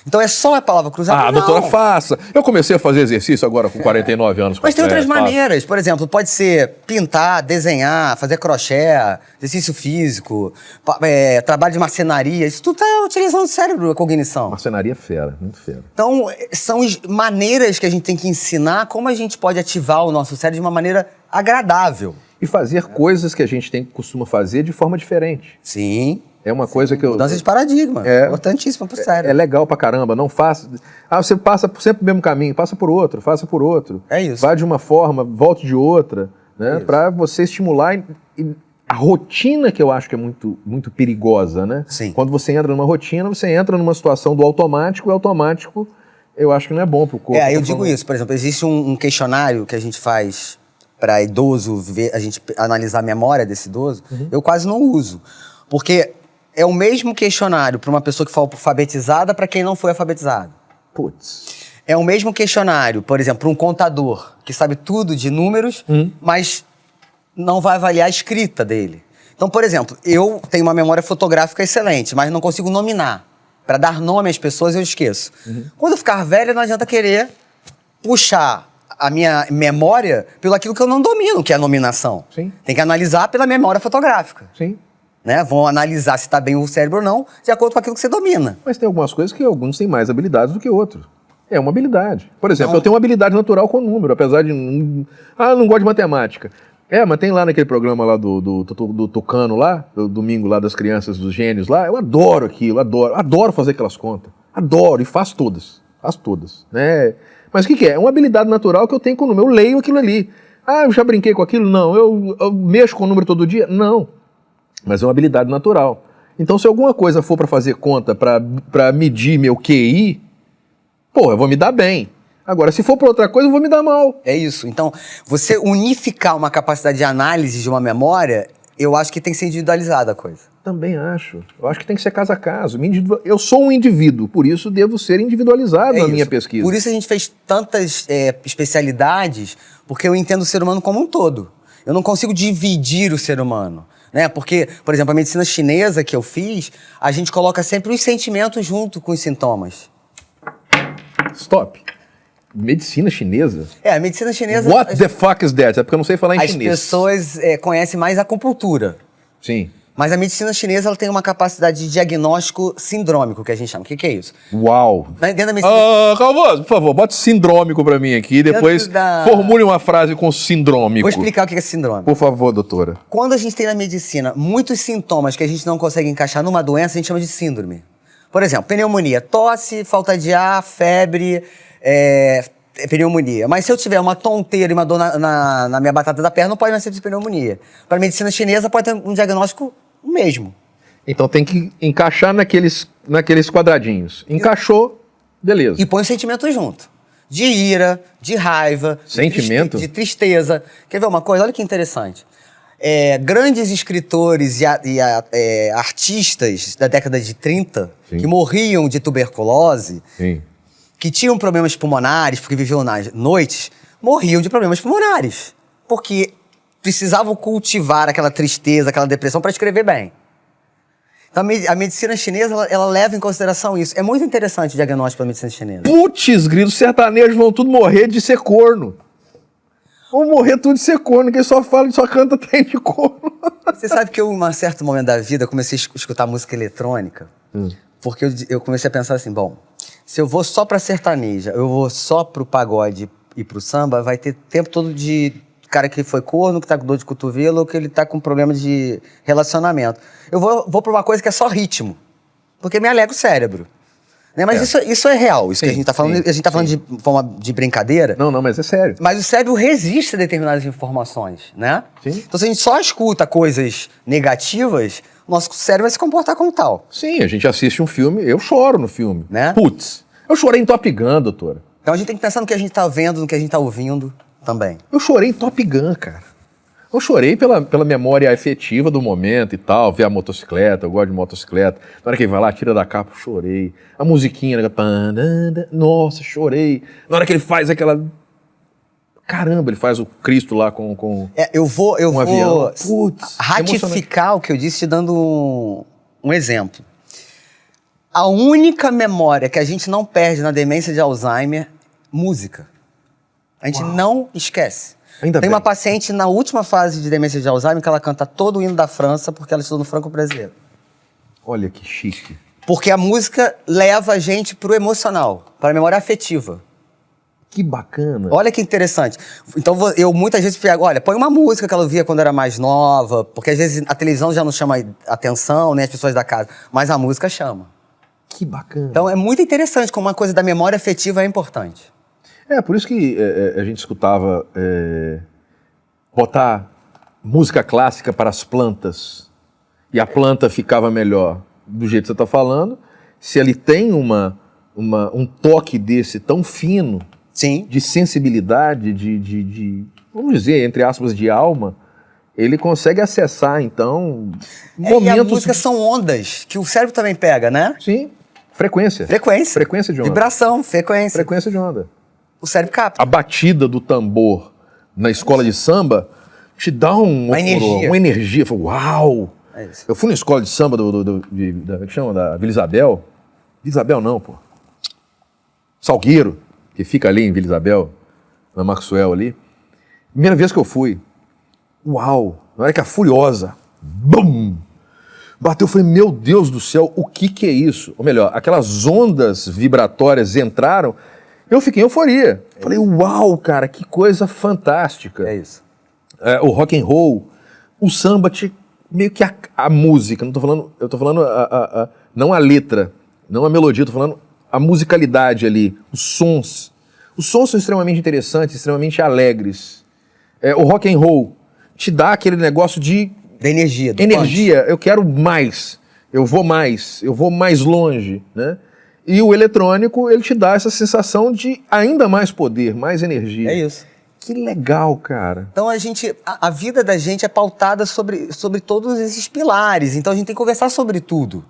Então é só a palavra cruzada? Ah, não. doutora, faça. Eu comecei a fazer exercício agora com 49 anos. Mas tem outras maneiras. Por exemplo, pode ser pintar, desenhar, fazer crochê, exercício físico, trabalho de marcenaria. Isso tudo está utilizando o cérebro, a cognição. Marcenaria é fera, muito fera. Então, são maneiras que a gente tem que ensinar como a gente pode ativar o nosso cérebro de uma maneira agradável. E fazer coisas que a gente costuma fazer de forma diferente. Sim. É uma coisa que eu... Mudança de paradigma. Importantíssima pro cérebro. É legal pra caramba, não faça... Ah, você passa sempre o mesmo caminho, passa por outro, faça por outro. É isso. Vá de uma forma, volte de outra, né? Pra você estimular a rotina, que eu acho que é muito, muito perigosa, né? Sim. Quando você entra numa rotina, você entra numa situação do automático, e o automático eu acho que não é bom pro corpo. Eu digo isso, por exemplo, existe um questionário que a gente faz para idoso, ver, a gente analisar a memória desse idoso, eu quase não uso. Porque é o mesmo questionário para uma pessoa que foi alfabetizada para quem não foi alfabetizado. Putz. É o mesmo questionário, por exemplo, para um contador que sabe tudo de números, mas não vai avaliar a escrita dele. Então, por exemplo, eu tenho uma memória fotográfica excelente, mas não consigo nominar. Para dar nome às pessoas, eu esqueço. Quando eu ficar velho, não adianta querer puxar a minha memória pelo aquilo que eu não domino, que é a nominação. Sim. Tem que analisar pela memória fotográfica. Sim. Né? Vão analisar se está bem o cérebro ou não, de acordo com aquilo que você domina. Mas tem algumas coisas que alguns têm mais habilidades do que outros. É uma habilidade. Por exemplo, eu tenho uma habilidade natural com número, apesar de... não gosto de matemática. Mas tem lá naquele programa lá do Tucano lá, do domingo lá das crianças, dos gênios lá, eu adoro aquilo, adoro fazer aquelas contas. Adoro, e faço todas, né? Mas o que é? É uma habilidade natural que eu tenho com o número, eu leio aquilo ali. Eu já brinquei com aquilo? Não. Eu mexo com o número todo dia? Não. Mas é uma habilidade natural. Então, se alguma coisa for para fazer conta, para medir meu QI, eu vou me dar bem. Agora, se for para outra coisa, eu vou me dar mal. É isso. Então, você unificar uma capacidade de análise de uma memória, eu acho que tem que ser individualizada a coisa. Também acho. Eu acho que tem que ser caso a caso. Eu sou um indivíduo, por isso devo ser individualizado na minha pesquisa. Por isso a gente fez tantas especialidades, porque eu entendo o ser humano como um todo. Eu não consigo dividir o ser humano. Né? Porque, por exemplo, a medicina chinesa que eu fiz, a gente coloca sempre os sentimentos junto com os sintomas. Stop. Medicina chinesa? A medicina chinesa... What the fuck is that? É porque eu não sei falar em chinês. As pessoas conhecem mais a acupuntura. Sim. Mas a medicina chinesa ela tem uma capacidade de diagnóstico sindrômico, que a gente chama. O que é isso? Uau! Dentro da medicina... Calvoso, por favor, bote sindrômico pra mim aqui e depois formule uma frase com sindrômico. Vou explicar o que é sindrômico. Por favor, doutora. Quando a gente tem na medicina muitos sintomas que a gente não consegue encaixar numa doença, a gente chama de síndrome. Por exemplo, pneumonia, tosse, falta de ar, febre, pneumonia. Mas se eu tiver uma tonteira e uma dor na minha batata da perna, não pode mais ser de pneumonia. Para a medicina chinesa, pode ter um diagnóstico mesmo. Então tem que encaixar naqueles quadradinhos. Encaixou, beleza. E põe o sentimento junto. De ira, de raiva, sentimento? De tristeza. Quer ver uma coisa? Olha que interessante. Grandes escritores e artistas da década de 30, que morriam de tuberculose, que tinham problemas pulmonares, porque viviam nas noites, morriam de problemas pulmonares. Porque precisavam cultivar aquela tristeza, aquela depressão para escrever bem. Então a medicina chinesa, ela leva em consideração isso. É muito interessante o diagnóstico da medicina chinesa. Putz, gritos sertanejos vão tudo morrer de ser corno. Vão morrer tudo de ser corno, quem só fala e só canta trem de corno. Você sabe que eu, em um certo momento da vida, comecei a escutar música eletrônica, porque eu comecei a pensar assim, bom, se eu vou só pra sertaneja, eu vou só pro pagode e pro samba, vai ter tempo todo de cara que foi corno, que tá com dor de cotovelo, ou que ele tá com problema de relacionamento. Eu vou pra uma coisa que é só ritmo, porque me alegra o cérebro. Né? Mas isso é real, isso que a gente tá falando. A gente tá falando de forma de brincadeira. Não, mas é sério. Mas o cérebro resiste a determinadas informações, né? Sim. Então, se a gente só escuta coisas negativas, nosso cérebro vai se comportar como tal. Sim, a gente assiste um filme, eu choro no filme. Né? Putz, eu chorei em Top Gun, doutora. Então a gente tem que pensar no que a gente tá vendo, no que a gente tá ouvindo também. Eu chorei em Top Gun, cara. Eu chorei pela memória afetiva do momento e tal, ver a motocicleta, eu gosto de motocicleta. Na hora que ele vai lá, tira da capa, eu chorei. A musiquinha, né? Nossa, chorei. Na hora que ele faz aquela... Caramba, ele faz o Cristo lá com eu vou avião. Putz, ratificar o que eu disse te dando um exemplo. A única memória que a gente não perde na demência de Alzheimer, música. A gente não esquece. Ainda Tem bem. uma paciente na última fase de demência de Alzheimer que ela canta todo o hino da França porque ela estudou no franco-brasileiro. Olha que chique. Porque a música leva a gente pro emocional, para a memória afetiva. Que bacana. Olha que interessante. Então eu muitas vezes pego, olha, põe uma música que ela ouvia quando era mais nova, porque às vezes a televisão já não chama atenção, nem as pessoas da casa, mas a música chama. Que bacana. Então é muito interessante como uma coisa da memória afetiva é importante. Por isso que a gente escutava botar música clássica para as plantas e a planta ficava melhor. Do jeito que você está falando, se ele tem um toque desse tão fino, Sim. de sensibilidade, vamos dizer, entre aspas, de alma, ele consegue acessar, então, momentos... E a música são ondas, que o cérebro também pega, né? Sim, frequência. Frequência de onda. Vibração, frequência. Frequência de onda. O cérebro capta. A batida do tambor na escola de samba te dá Uma energia. Uma energia. Uau! É isso. Eu fui na escola de samba como é que chama? Da Vila Isabel. Vila Isabel não, pô. Salgueiro, que fica ali em Vila Isabel, na Maxwell ali. Primeira vez que eu fui. Uau! Na hora que a Furiosa, bum! Bateu, eu falei, meu Deus do céu, o que é isso? Ou melhor, aquelas ondas vibratórias entraram, eu fiquei em euforia. Falei, uau, cara, que coisa fantástica. É isso. O rock and roll, o samba, meio que a música, eu tô falando não a letra, não a melodia, eu tô falando a musicalidade ali, os sons. Os sons são extremamente interessantes, extremamente alegres. O rock and roll te dá aquele negócio de... Da energia. Do energia, eu quero mais, eu vou mais longe, né? E o eletrônico, ele te dá essa sensação de ainda mais poder, mais energia. É isso. Que legal, cara. Então a vida da gente é pautada sobre todos esses pilares. Então a gente tem que conversar sobre tudo,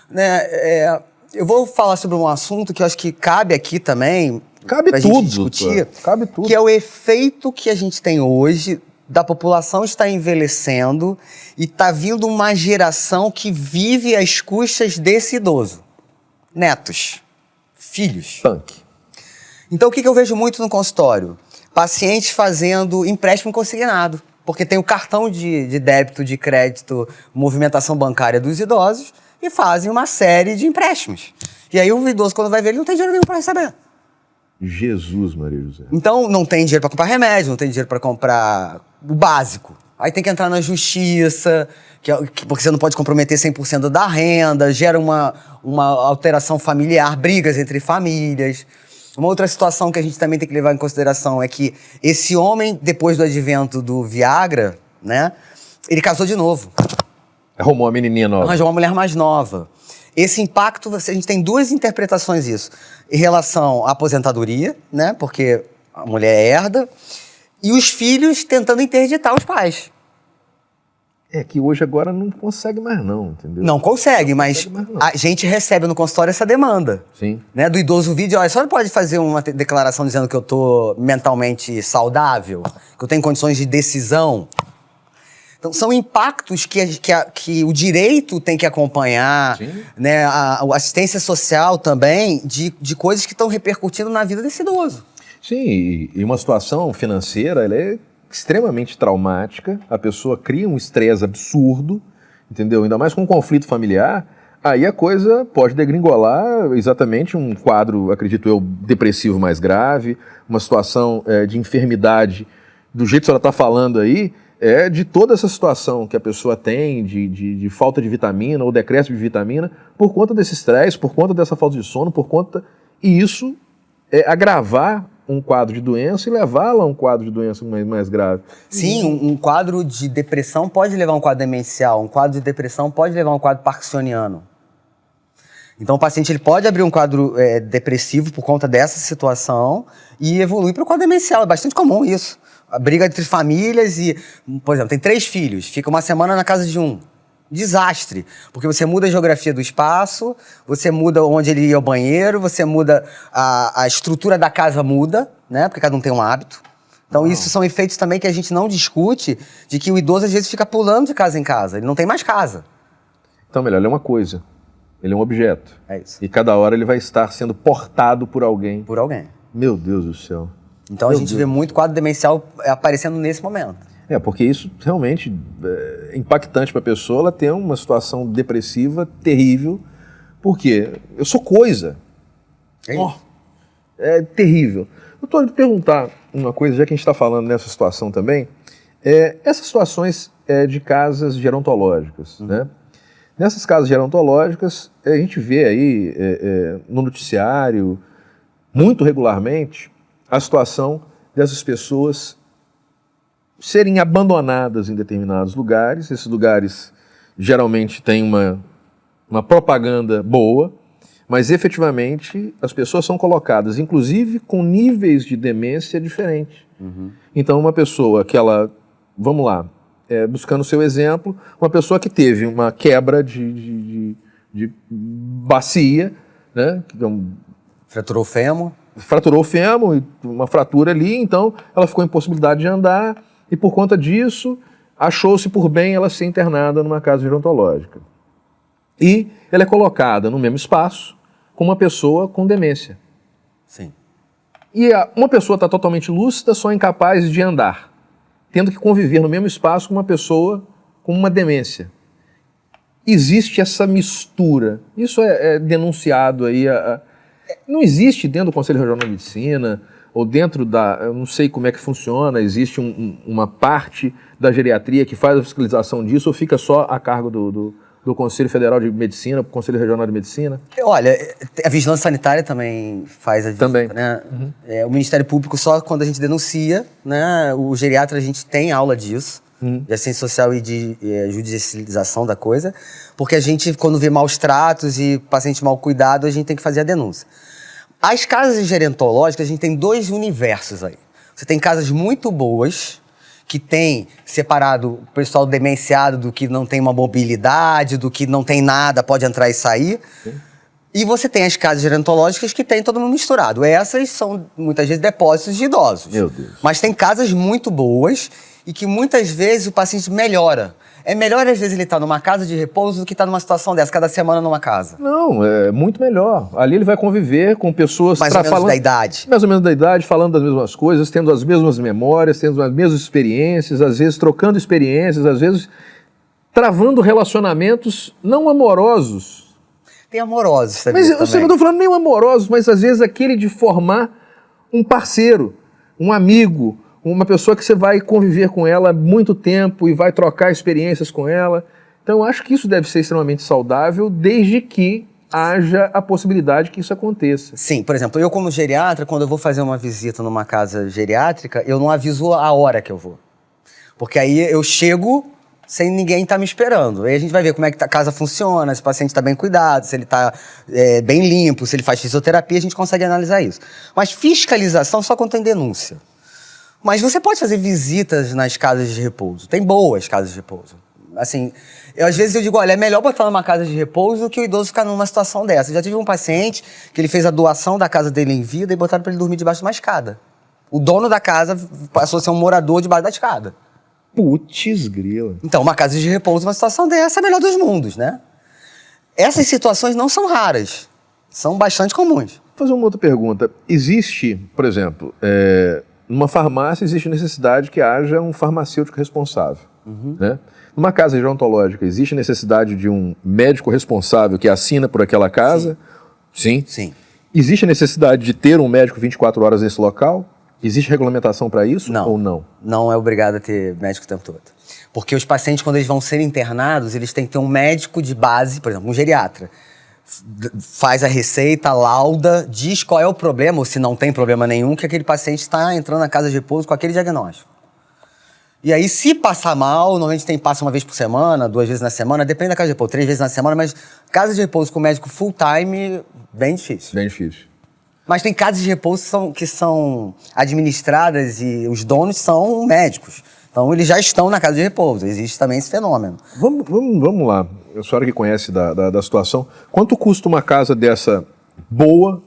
né? Eu vou falar sobre um assunto que eu acho que cabe aqui também. Cabe pra tudo. gente discutir. Cabe tudo. Que é o efeito que a gente tem hoje da população estar envelhecendo e tá vindo uma geração que vive às custas desse idoso. Netos, filhos. Punk. Então o que eu vejo muito no consultório? Pacientes fazendo empréstimo consignado, porque tem o cartão de débito, de crédito, movimentação bancária dos idosos e fazem uma série de empréstimos. E aí o idoso, quando vai ver, ele não tem dinheiro nenhum para receber. Jesus, Maria José. Então não tem dinheiro para comprar remédio, não tem dinheiro para comprar o básico. Aí tem que entrar na justiça, porque você não pode comprometer 100% da renda, gera uma alteração familiar, brigas entre famílias. Uma outra situação que a gente também tem que levar em consideração é que esse homem, depois do advento do Viagra, né, ele casou de novo. Arrumou uma menininha nova. Arranjou uma mulher mais nova. Esse impacto, a gente tem duas interpretações disso. Em relação à aposentadoria, né, porque a mulher herda, e os filhos tentando interditar os pais. É que hoje agora não consegue mais não, entendeu? Não consegue, mas a gente recebe no consultório essa demanda. Sim. Né, do idoso vídeo, olha, só não pode fazer uma declaração dizendo que eu tô mentalmente saudável, que eu tenho condições de decisão. Então, são impactos que o direito tem que acompanhar, Sim. Né, a assistência social também, de coisas que estão repercutindo na vida desse idoso. Sim, e uma situação financeira, ela é extremamente traumática, a pessoa cria um estresse absurdo, entendeu? Ainda mais com um conflito familiar, aí a coisa pode degringolar exatamente um quadro, acredito eu, depressivo mais grave, uma situação de enfermidade, do jeito que a senhora está falando aí, de toda essa situação que a pessoa tem de falta de vitamina ou decréscimo de vitamina por conta desse estresse, por conta dessa falta de sono, e isso agravar um quadro de doença e levá-la a um quadro de doença mais grave. Sim, um quadro de depressão pode levar a um quadro demencial, um quadro de depressão pode levar a um quadro parkinsoniano. Então o paciente ele pode abrir um quadro depressivo por conta dessa situação e evoluir para o quadro demencial, é bastante comum isso. A briga entre famílias e, por exemplo, tem 3 filhos, fica uma semana na casa de um. Desastre, porque você muda a geografia do espaço, você muda onde ele ia ao banheiro, você muda a estrutura da casa muda, né? Porque cada um tem um hábito. Então isso são efeitos também que a gente não discute, de que o idoso às vezes fica pulando de casa em casa, ele não tem mais casa. Então, melhor, é uma coisa. Ele é um objeto. É isso. E cada hora ele vai estar sendo portado por alguém. Por alguém. Meu Deus do céu. Então a gente vê muito quadro demencial aparecendo nesse momento. Porque isso realmente é impactante para a pessoa, ela ter uma situação depressiva terrível, porque eu sou coisa. É terrível. Doutor, vou perguntar uma coisa, já que a gente está falando nessa situação também, essas situações de casas gerontológicas, né? Nessas casas gerontológicas, a gente vê aí no noticiário, muito regularmente, a situação dessas pessoas serem abandonadas em determinados lugares. Esses lugares geralmente têm uma propaganda boa, mas efetivamente as pessoas são colocadas, inclusive com níveis de demência diferentes. Então uma pessoa que ela, vamos lá, buscando o seu exemplo, uma pessoa que teve uma quebra de bacia, né? Fraturou o fêmur. Fraturou o fêmur, uma fratura ali, então ela ficou em possibilidade de andar e por conta disso achou-se por bem ela ser internada numa casa gerontológica. E ela é colocada no mesmo espaço com uma pessoa com demência. Sim. E uma pessoa está totalmente lúcida, só incapaz de andar, tendo que conviver no mesmo espaço com uma pessoa com uma demência. Existe essa mistura. Isso é denunciado aí. Não existe dentro do Conselho Regional de Medicina, ou dentro eu não sei como é que funciona, existe uma parte da geriatria que faz a fiscalização disso, ou fica só a cargo do Conselho Federal de Medicina, do Conselho Regional de Medicina? Olha, a vigilância sanitária também faz a visita, também. Né? O Ministério Público, só quando a gente denuncia, né? O geriatra, a gente tem aula disso, de assistência social e de judicialização da coisa, porque a gente, quando vê maus tratos e paciente mal cuidado, a gente tem que fazer a denúncia. As casas gerontológicas, a gente tem dois universos aí. Você tem casas muito boas, que tem separado o pessoal demenciado do que não tem uma mobilidade, do que não tem nada, pode entrar e sair. Sim. E você tem as casas gerontológicas que tem todo mundo misturado. Essas são, muitas vezes, depósitos de idosos. Meu Deus. Mas tem casas muito boas e que, muitas vezes, o paciente melhora. É melhor, às vezes, ele estar numa casa de repouso do que estar numa situação dessa, cada semana numa casa. Não, é muito melhor. Ali ele vai conviver com pessoas... Mais ou menos da idade. Mais ou menos da idade, falando das mesmas coisas, tendo as mesmas memórias, tendo as mesmas experiências, às vezes trocando experiências, às vezes travando relacionamentos não amorosos. Tem amorosos também. Mas eu não estou falando nem amorosos, mas às vezes aquele de formar um parceiro, um amigo, uma pessoa que você vai conviver com ela há muito tempo e vai trocar experiências com ela. Então, eu acho que isso deve ser extremamente saudável, desde que haja a possibilidade que isso aconteça. Sim, por exemplo, eu como geriatra, quando eu vou fazer uma visita numa casa geriátrica, eu não aviso a hora que eu vou. Porque aí eu chego sem ninguém estar me esperando. Aí a gente vai ver como é que a casa funciona, se o paciente está bem cuidado, se ele está bem limpo, se ele faz fisioterapia, a gente consegue analisar isso. Mas fiscalização só quando tem denúncia. Mas você pode fazer visitas nas casas de repouso. Tem boas casas de repouso. Assim, às vezes eu digo, olha, é melhor botar numa casa de repouso do que o idoso ficar numa situação dessa. Eu já tive um paciente que ele fez a doação da casa dele em vida e botaram para ele dormir debaixo de uma escada. O dono da casa passou a ser um morador debaixo da escada. Putz grila. Então, uma casa de repouso, uma situação dessa é a melhor dos mundos, né? Essas situações não são raras. São bastante comuns. Vou fazer uma outra pergunta. Existe, por exemplo... Numa farmácia existe necessidade que haja um farmacêutico responsável. Né? Numa casa gerontológica existe necessidade de um médico responsável que assina por aquela casa? Sim. Sim. Existe a necessidade de ter um médico 24 horas nesse local? Existe regulamentação para isso ou não? Não é obrigado a ter médico o tempo todo. Porque os pacientes, quando eles vão ser internados, eles têm que ter um médico de base, por exemplo, um geriatra. Faz a receita, lauda, diz qual é o problema, ou se não tem problema nenhum, que aquele paciente está entrando na casa de repouso com aquele diagnóstico. E aí, se passar mal, normalmente passa uma vez por semana, 2 vezes na semana, depende da casa de repouso, 3 vezes na semana, mas casa de repouso com médico full time, bem difícil. Bem difícil. Mas tem casas de repouso que são administradas e os donos são médicos. Então, eles já estão na casa de repouso. Existe também esse fenômeno. Vamos lá. A senhora que conhece da situação. Quanto custa uma casa dessa boa?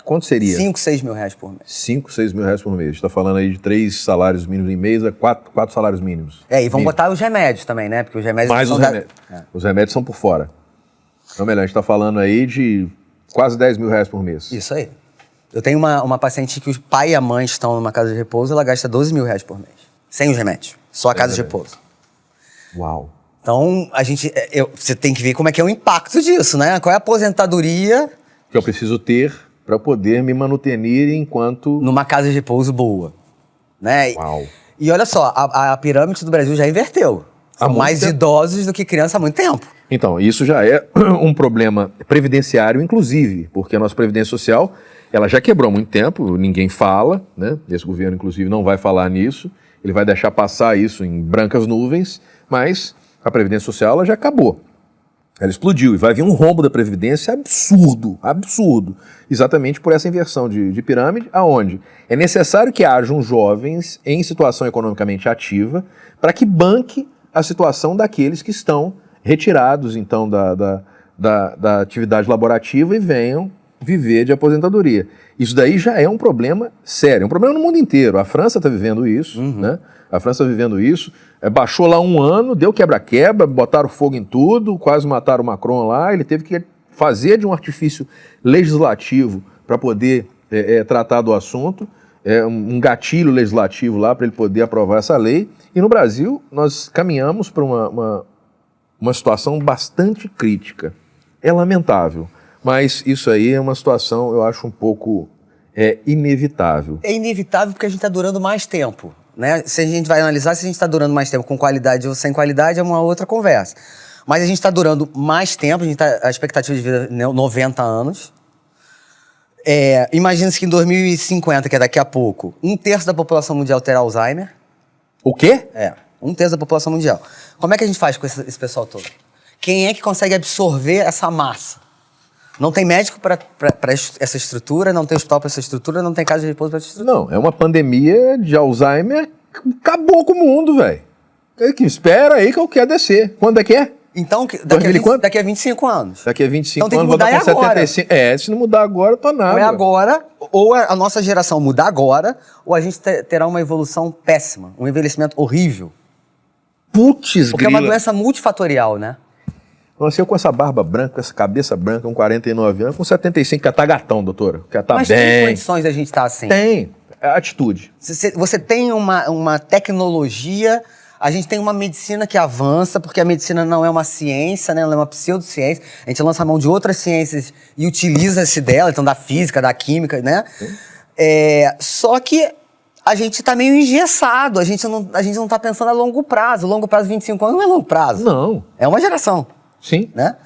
Quanto seria? 5, 6 mil reais por mês. 5, 6 mil reais por mês. A gente está falando aí de 3 salários mínimos em mês a 4 salários mínimos. E vão botar os remédios também, né? Porque os remédios... Mais os remédios. Os remédios são por fora. Ou melhor, a gente está falando aí de quase 10 mil reais por mês. Isso aí. Eu tenho uma paciente que o pai e a mãe estão numa casa de repouso, ela gasta 12 mil reais por mês. Sem os remédios. Só a casa de repouso. Uau. Então, você tem que ver como é que é o impacto disso, né? Qual é a aposentadoria... Que eu preciso ter para poder me manutenir enquanto... Numa casa de repouso boa. Né? Uau. E olha só, a pirâmide do Brasil já inverteu. São mais idosos do que criança há muito tempo. Então, isso já é um problema previdenciário, inclusive, porque a nossa Previdência Social, ela já quebrou há muito tempo, ninguém fala, né? Esse governo, inclusive, não vai falar nisso, ele vai deixar passar isso em brancas nuvens, mas a Previdência Social ela já acabou. Ela explodiu e vai vir um rombo da Previdência absurdo, absurdo. Exatamente por essa inversão de pirâmide, aonde é necessário que hajam jovens em situação economicamente ativa para que banque a situação daqueles que estão retirados, então, da atividade laborativa e venham viver de aposentadoria. Isso daí já é um problema sério, é um problema no mundo inteiro. A França está vivendo isso, né? A França está vivendo isso. Baixou lá um ano, deu quebra-quebra, botaram fogo em tudo, quase mataram o Macron lá. Ele teve que fazer de um artifício legislativo para poder tratar do assunto, um gatilho legislativo lá para ele poder aprovar essa lei. E no Brasil, nós caminhamos para uma situação bastante crítica. É lamentável, mas isso aí é uma situação, eu acho, um pouco inevitável. É inevitável porque a gente está durando mais tempo. Né? Se a gente vai analisar se a gente está durando mais tempo com qualidade ou sem qualidade, é uma outra conversa. Mas a gente está durando mais tempo, a expectativa de vida é 90 anos. Imagina-se que em 2050, que é daqui a pouco, 1/3 da população mundial terá Alzheimer. O quê? 1/3 da população mundial. Como é que a gente faz com esse pessoal todo? Quem é que consegue absorver essa massa? Não tem médico para essa estrutura, não tem hospital para essa estrutura, não tem casa de repouso para essa estrutura. Não, é uma pandemia de Alzheimer, acabou com o mundo, velho. Espera aí que eu quero descer. Quando é que é? Então, daqui a 25 anos. Daqui a 25 então, anos vou dar com 75. Se não mudar agora, eu tô nada. Ou é agora, ou a nossa geração mudar agora, ou a gente terá uma evolução péssima, um envelhecimento horrível. Putz, porque grila. É uma doença multifatorial, né? Nossa, eu com essa barba branca, com essa cabeça branca, com 49 anos, com 75, quer tá gatão, doutora. Quer tá Mas bem. Tem condições da gente estar assim? Tem. É atitude. Você tem uma tecnologia, a gente tem uma medicina que avança, porque a medicina não é uma ciência, né? Ela é uma pseudociência. A gente lança a mão de outras ciências e utiliza-se dela, então da física, da química, né? Só que a gente está meio engessado, a gente não está pensando a longo prazo. Longo prazo, 25 anos, não é longo prazo. Não. É uma geração. Sim. Né?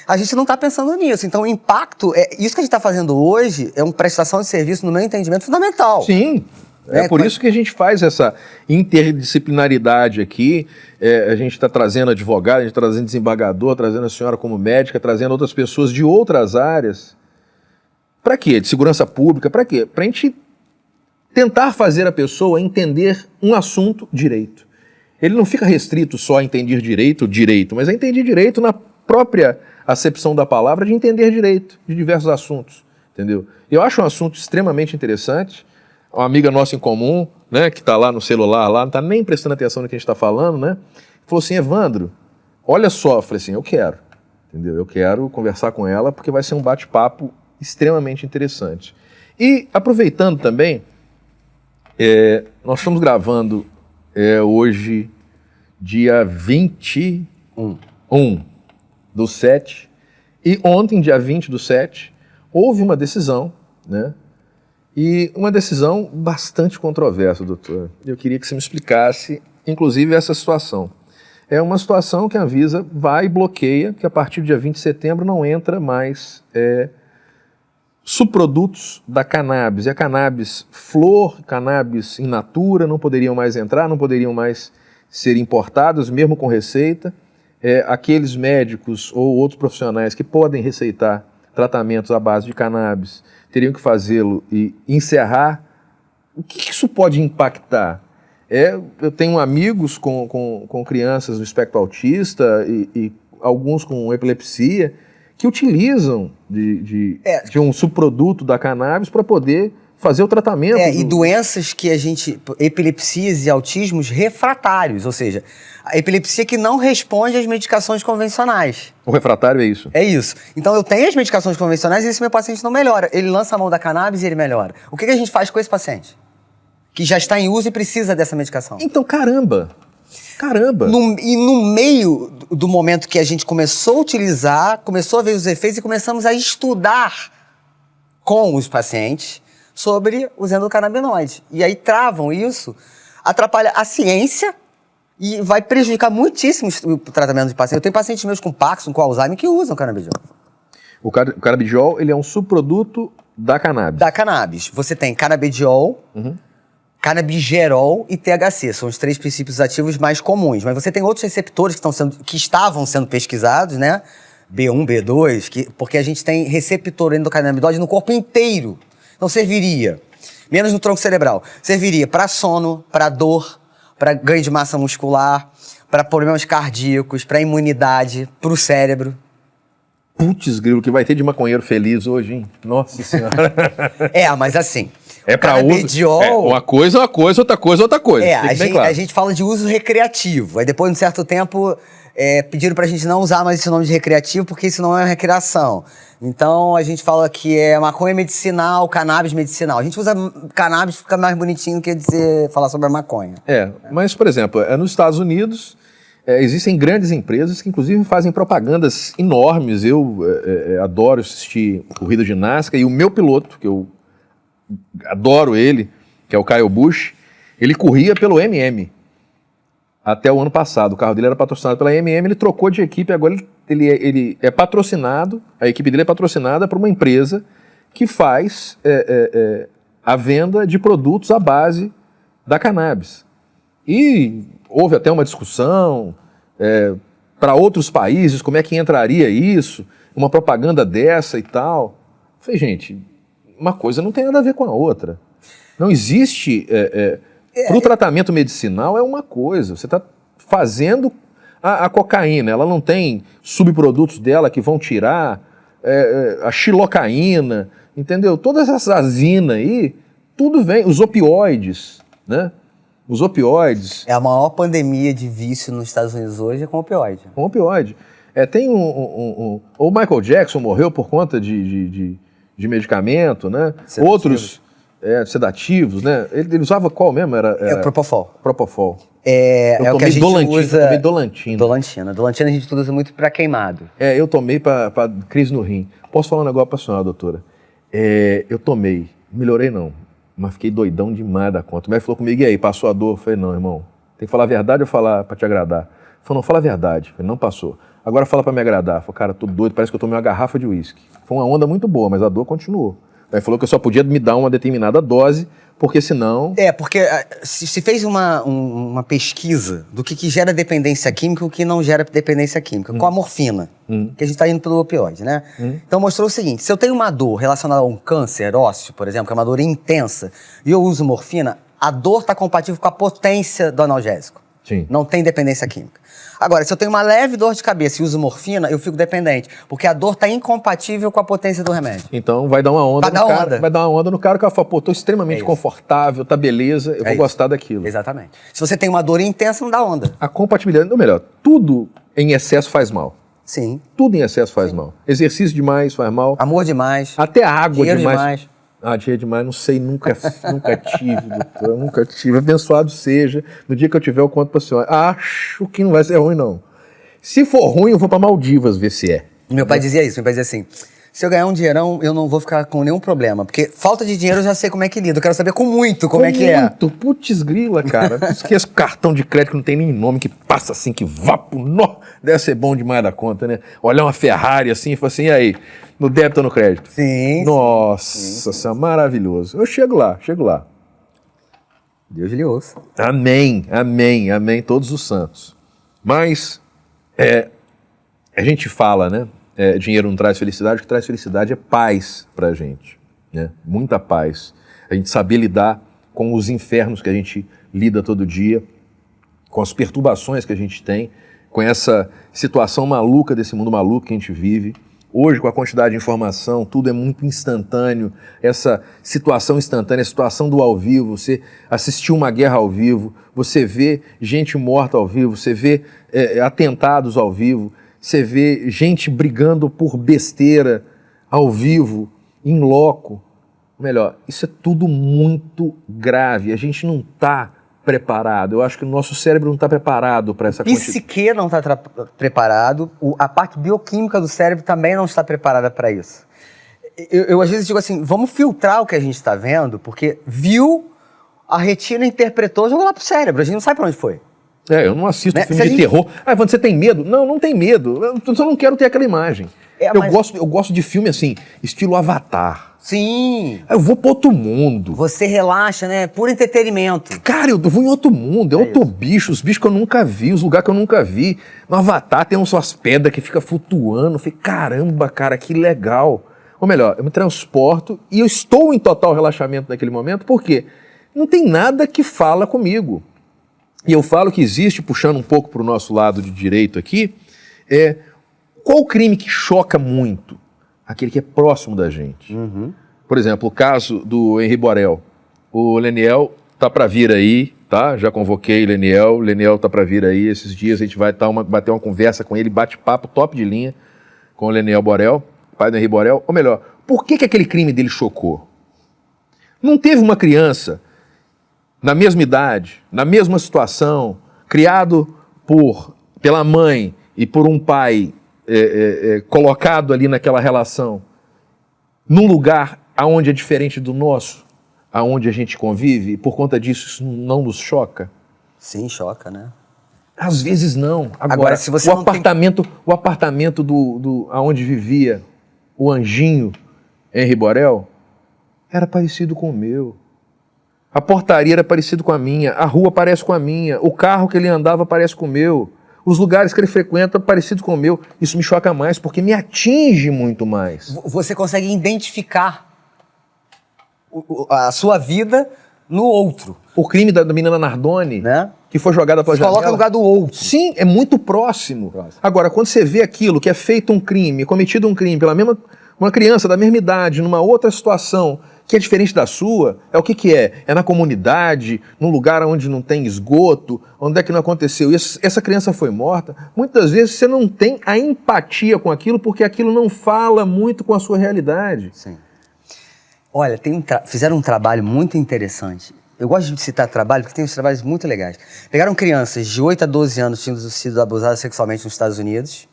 A gente não está pensando nisso. Então, o impacto, isso que a gente está fazendo hoje é uma prestação de serviço, no meu entendimento, fundamental. Sim. É por isso que a gente faz essa interdisciplinaridade aqui. A gente está trazendo advogado, a gente está trazendo desembargador, trazendo a senhora como médica, trazendo outras pessoas de outras áreas. Para quê? De segurança pública, para quê? Para a gente tentar fazer a pessoa entender um assunto direito. Ele não fica restrito só a entender direito, mas a entender direito na própria acepção da palavra de entender direito de diversos assuntos, entendeu? Eu acho um assunto extremamente interessante. Uma amiga nossa em comum, né, que está lá no celular, lá, não está nem prestando atenção no que a gente está falando, né? Falou assim, Evandro, olha só, eu falei assim, eu quero, entendeu? Eu quero conversar com ela porque vai ser um bate-papo extremamente interessante. E aproveitando também, nós estamos gravando hoje, dia 21 do 7, e ontem, dia 20 do 7, houve uma decisão, né? E uma decisão bastante controversa, doutor. Eu queria que você me explicasse, inclusive, essa situação. É uma situação que a Anvisa vai e bloqueia, que a partir do dia 20 de setembro não entra mais subprodutos da cannabis. E a cannabis flor, cannabis in natura, não poderiam mais entrar, não poderiam mais ser importados, mesmo com receita. Aqueles médicos ou outros profissionais que podem receitar tratamentos à base de cannabis teriam que fazê-lo e encerrar. O que isso pode impactar? Eu tenho amigos com crianças do espectro autista e alguns com epilepsia que utilizam de um subproduto da cannabis para poder fazer o tratamento. E doenças que a gente... Epilepsias e autismos refratários, ou seja, a epilepsia que não responde às medicações convencionais. O refratário é isso. É isso. Então eu tenho as medicações convencionais e esse meu paciente não melhora. Ele lança a mão da cannabis e ele melhora. O que a gente faz com esse paciente? Que já está em uso e precisa dessa medicação. Então, caramba! No meio do momento que a gente começou a utilizar, começou a ver os efeitos e começamos a estudar com os pacientes sobre os endocannabinoides. E aí travam isso, atrapalha a ciência e vai prejudicar muitíssimo o tratamento de pacientes. Eu tenho pacientes meus com Parkinson, com Alzheimer, que usam canabidiol. O canabidiol, ele é um subproduto da cannabis. Da cannabis. Você tem canabidiol, canabigerol e THC. São os 3 princípios ativos mais comuns. Mas você tem outros receptores que estavam sendo pesquisados, né? B1, B2, porque a gente tem receptor endocannabinoide no corpo inteiro. Então serviria, menos no tronco cerebral, serviria para sono, para dor, para ganho de massa muscular, para problemas cardíacos, para imunidade, para o cérebro. Putz, grilo, que vai ter de maconheiro feliz hoje, hein? Nossa Senhora. Mas assim... É para uso. Uma coisa, outra coisa. A gente fala de uso recreativo. Aí depois de um certo tempo pediram pra gente não usar mais esse nome de recreativo, porque isso não é recreação. Então a gente fala que é maconha medicinal, cannabis medicinal. A gente usa cannabis, fica mais bonitinho do que falar sobre a maconha. Mas, por exemplo, nos Estados Unidos existem grandes empresas que inclusive fazem propagandas enormes. Eu adoro assistir corrida de NASCAR e o meu piloto, que eu adoro ele, que é o Kyle Busch, ele corria pelo MM até o ano passado. O carro dele era patrocinado pela MM, ele trocou de equipe, agora ele é patrocinado, a equipe dele é patrocinada por uma empresa que faz a venda de produtos à base da cannabis. E houve até uma discussão para outros países, como é que entraria isso, uma propaganda dessa e tal. Eu falei, gente... Uma coisa não tem nada a ver com a outra. Não existe... Para o tratamento medicinal é uma coisa. Você está fazendo a cocaína. Ela não tem subprodutos dela que vão tirar a xilocaína, entendeu? Todas essas azinas aí, tudo vem. Os opioides, né? Os opioides. A maior pandemia de vício nos Estados Unidos hoje é com opioide. Com opioide. Tem o Michael Jackson morreu por conta de medicamento, né? Sedativos. Outros sedativos, né? Ele usava qual mesmo? Era Propofol. Propofol. O que a gente usa... Eu tomei Dolantina. Dolantina a gente usa muito para queimado. Eu tomei para crise no rim. Posso falar um negócio para a senhora, doutora? Eu tomei, melhorei não, mas fiquei doidão demais da conta. O médico falou comigo, e aí, passou a dor? Eu falei, não, irmão, tem que falar a verdade ou falar para te agradar? Ele falou, não, fala a verdade. Eu falei, não passou. Agora fala para me agradar. Eu falei, cara, tô doido, parece que eu tomei uma garrafa de uísque. Foi uma onda muito boa, mas a dor continuou. Aí falou que eu só podia me dar uma determinada dose, porque senão... Porque se fez uma pesquisa do que gera dependência química e o que não gera dependência química, com a morfina, que a gente está indo pelo opioide, né? Então mostrou o seguinte, se eu tenho uma dor relacionada a um câncer ósseo, por exemplo, que é uma dor intensa, e eu uso morfina, a dor está compatível com a potência do analgésico. Sim. Não tem dependência química. Agora, se eu tenho uma leve dor de cabeça e uso morfina, eu fico dependente, porque a dor está incompatível com a potência do remédio. Então vai dar uma onda no cara. Vai dar uma onda no cara que vai falar, pô, tô extremamente confortável, tá beleza, eu vou gostar daquilo. Exatamente. Se você tem uma dor intensa, não dá onda. A compatibilidade, ou melhor, tudo em excesso faz mal. Sim. Tudo em excesso faz mal. Exercício demais faz mal. Amor demais. Até água dinheiro demais. Dinheiro demais, não sei, nunca tive, doutor, nunca tive. Abençoado seja. No dia que eu tiver, eu conto pra senhora. Acho que não vai ser ruim, não. Se for ruim, eu vou pra Maldivas ver se é. Meu pai dizia isso, meu pai dizia assim, se eu ganhar um dinheirão, eu não vou ficar com nenhum problema, porque falta de dinheiro eu já sei como é que lido, eu quero saber com muito como é que é. Muito, putz grila, cara. Esquece cartão de crédito que não tem nem nome, que passa assim, que vapo, nó. Deve ser bom demais da conta, né? Olhar uma Ferrari assim e falar assim, e aí, no débito ou no crédito? Sim. Nossa, isso é maravilhoso. Eu chego lá. Deus lhe ouça. Amém, todos os santos. Mas, a gente fala, né? Dinheiro não traz felicidade, o que traz felicidade é paz pra gente, né? Muita paz. A gente saber lidar com os infernos que a gente lida todo dia, com as perturbações que a gente tem, com essa situação maluca desse mundo maluco que a gente vive. Hoje, com a quantidade de informação, tudo é muito instantâneo. Essa situação instantânea, a situação do ao vivo, você assistiu uma guerra ao vivo, você vê gente morta ao vivo, você vê atentados ao vivo, você vê gente brigando por besteira ao vivo, em loco. Melhor, isso é tudo muito grave. A gente não está preparado. Eu acho que o nosso cérebro não está preparado para essa quantidade. O psique não está preparado, a parte bioquímica do cérebro também não está preparada para isso. Eu às vezes digo assim, vamos filtrar o que a gente está vendo, porque viu, a retina interpretou, jogou lá pro cérebro, a gente não sabe para onde foi. Eu não assisto filme de terror. Quando você tem medo? Não, não tem medo. Eu só não quero ter aquela imagem. Eu gosto de filme assim, estilo Avatar. Sim. Eu vou para outro mundo. Você relaxa, né? Puro entretenimento. Cara, eu vou em outro mundo, outro bicho, os bichos que eu nunca vi, os lugares que eu nunca vi. No Avatar tem umas pedras que ficam flutuando. Eu falei, caramba, cara, que legal. Ou melhor, eu me transporto e eu estou em total relaxamento naquele momento, porque não tem nada que fala comigo. E eu falo que existe, puxando um pouco para o nosso lado de direito aqui, qual o crime que choca muito? Aquele que é próximo da gente. Uhum. Por exemplo, o caso do Henri Borel. O Leniel tá para vir aí, tá? Já convoquei o Leniel tá para vir aí. Esses dias a gente vai bater uma conversa com ele, bate-papo top de linha com o Leniel Borel, pai do Henri Borel. Ou melhor, por que aquele crime dele chocou? Não teve uma criança na mesma idade, na mesma situação, criado pela mãe e por um pai colocado ali naquela relação, num lugar aonde é diferente do nosso, aonde a gente convive, e por conta disso isso não nos choca? Sim, choca, né? Às vezes não. Agora se você o apartamento do aonde vivia o anjinho Henri Borel era parecido com o meu. A portaria era parecida com a minha, a rua parece com a minha, o carro que ele andava parece com o meu. Os lugares que ele frequenta parecidos com o meu. Isso me choca mais, porque me atinge muito mais. Você consegue identificar a sua vida no outro. O crime da menina Nardoni, né? Que foi jogada pela janela. Coloca no lugar do outro. Sim, é muito próximo. Agora, quando você vê aquilo, que é feito um crime, cometido um crime pela mesma uma criança da mesma idade, numa outra situação, que é diferente da sua, é o que é? É na comunidade, num lugar onde não tem esgoto, onde é que não aconteceu. E essa criança foi morta. Muitas vezes você não tem a empatia com aquilo, porque aquilo não fala muito com a sua realidade. Sim. Olha, fizeram um trabalho muito interessante. Eu gosto de citar trabalho porque tem uns trabalhos muito legais. Pegaram crianças de 8 a 12 anos que tinham sido abusadas sexualmente nos Estados Unidos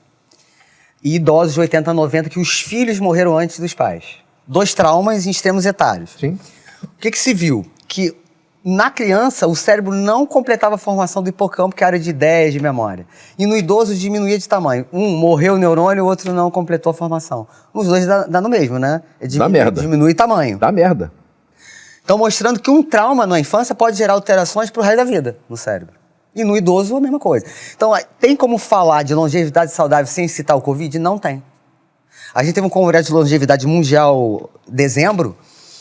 e idosos de 80 a 90 que os filhos morreram antes dos pais. 2 traumas em extremos etários. Sim. O que se viu? Que na criança o cérebro não completava a formação do hipocampo, que é a área de ideias, de memória. E no idoso diminuía de tamanho. Um morreu o neurônio, o outro não completou a formação. Os dois dá no mesmo, né? Dá merda. Diminui tamanho. Dá merda. Então mostrando que um trauma na infância pode gerar alterações pro resto da vida no cérebro. E no idoso a mesma coisa. Então tem como falar de longevidade saudável sem citar o Covid? Não tem. A gente teve um congresso de longevidade mundial em dezembro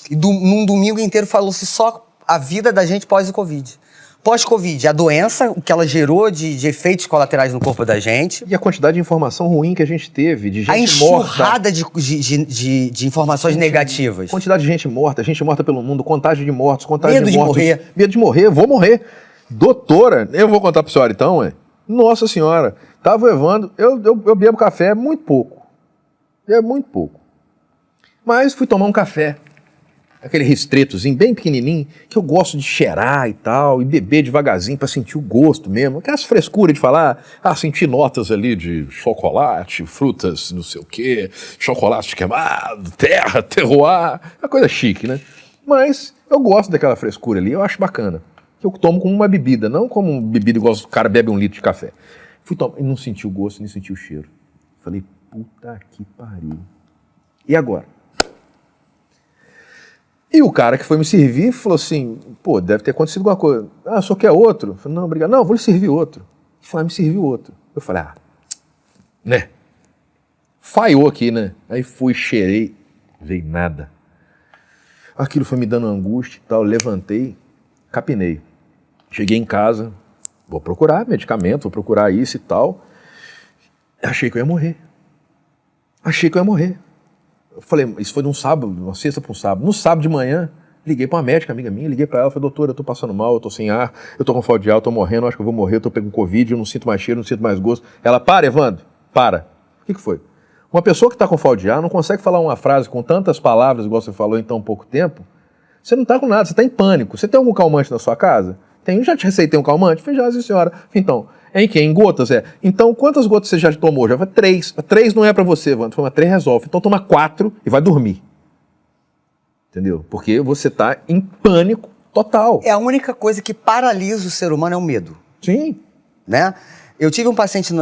e num domingo inteiro falou-se só a vida da gente pós o Covid. Pós-Covid, a doença, o que ela gerou de efeitos colaterais no corpo da gente. E a quantidade de informação ruim que a gente teve, de gente morta. A enxurrada de informações negativas. Quantidade de gente morta pelo mundo, contagem de mortos, contagem Medo de mortos. Morrer. Medo de morrer, vou morrer. Doutora, eu vou contar pra senhora então, Nossa senhora, tava levando, eu bebo café muito pouco. É muito pouco. Mas fui tomar um café. Aquele restretozinho, bem pequenininho, que eu gosto de cheirar e tal, e beber devagarzinho para sentir o gosto mesmo. Aquelas frescuras de falar, sentir notas ali de chocolate, frutas, não sei o quê, chocolate queimado, terra, terroir, é coisa chique, né? Mas eu gosto daquela frescura ali, eu acho bacana. Que eu tomo como uma bebida, não como uma bebida igual o cara bebe 1 litro de café. Fui tomar e não senti o gosto, nem senti o cheiro. Falei, puta que pariu. E agora? E o cara que foi me servir falou assim, pô, deve ter acontecido alguma coisa. Só quer outro? Eu falei, não, obrigado. Não, vou lhe servir outro. Ele falou, me serviu outro. Eu falei, né? Falhou aqui, né? Aí fui, cheirei, veio nada. Aquilo foi me dando angústia e tal, levantei, capinei. Cheguei em casa, vou procurar medicamento, vou procurar isso e tal. Achei que eu ia morrer. Achei que eu ia morrer. Eu falei, isso foi num sábado, uma sexta para um sábado. No sábado de manhã, liguei para uma médica, amiga minha, liguei para ela, falei, doutora, eu tô passando mal, eu tô sem ar, eu tô com falta de ar, eu tô morrendo, eu acho que eu vou morrer, eu tô pegando Covid, eu não sinto mais cheiro, não sinto mais gosto. Ela, para, Evandro, para. O que foi? Uma pessoa que está com falta de ar não consegue falar uma frase com tantas palavras, igual você falou em tão pouco tempo, você não está com nada, você está em pânico. Você tem algum calmante na sua casa? Tem, já te receitei um calmante? Falei, já, sim, senhora. Então, em que? Em gotas? Então, quantas gotas você já tomou? Já foi 3. 3 não é para você, Evandro. Foi 3 resolve. Então, toma 4 e vai dormir. Entendeu? Porque você está em pânico total. É a única coisa que paralisa o ser humano é o medo. Sim. Né? Eu tive um paciente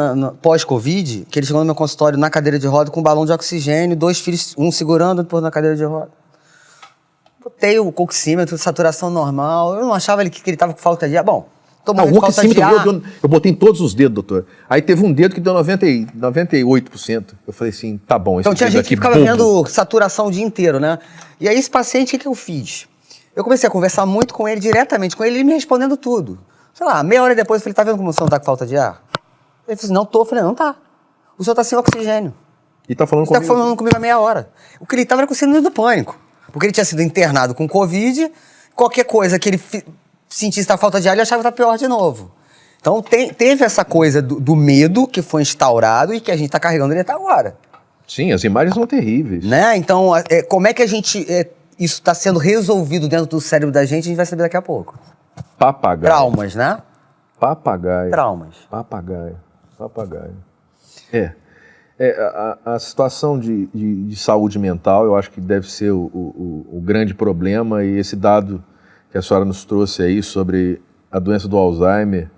pós-Covid, que ele chegou no meu consultório na cadeira de roda com um balão de oxigênio, 2 filhos, um segurando, outro na cadeira de roda. Botei o coxímetro, saturação normal, eu não achava que ele estava com falta de ar. Bom, tô morrendo de falta de ar. Eu botei em todos os dedos, doutor. Aí teve um dedo que deu 98%. Eu falei assim, tá bom. Então tinha gente que ficava vendo saturação o dia inteiro, né? E aí esse paciente, o que eu fiz? Eu comecei a conversar muito com ele, diretamente com ele me respondendo tudo. Sei lá, meia hora depois eu falei, tá vendo como o senhor não tá com falta de ar? Ele falou assim, não tô. Eu falei, não tá. O senhor tá sem oxigênio. E tá falando comigo? Tá falando comigo há meia hora. O que ele tava era com síndrome do pânico. Porque ele tinha sido internado com Covid, qualquer coisa que ele sentisse a falta de ar, ele achava que tá pior de novo. Então teve essa coisa do medo que foi instaurado e que a gente tá carregando ele até agora. Sim, as imagens são terríveis. Né? Então, como é que a gente... isso está sendo resolvido dentro do cérebro da gente, a gente vai saber daqui a pouco. Papagaio. Traumas, né? Papagaio. Traumas. Papagaio. A situação de saúde mental, eu acho que deve ser o grande problema, e esse dado que a senhora nos trouxe aí sobre a doença do Alzheimer,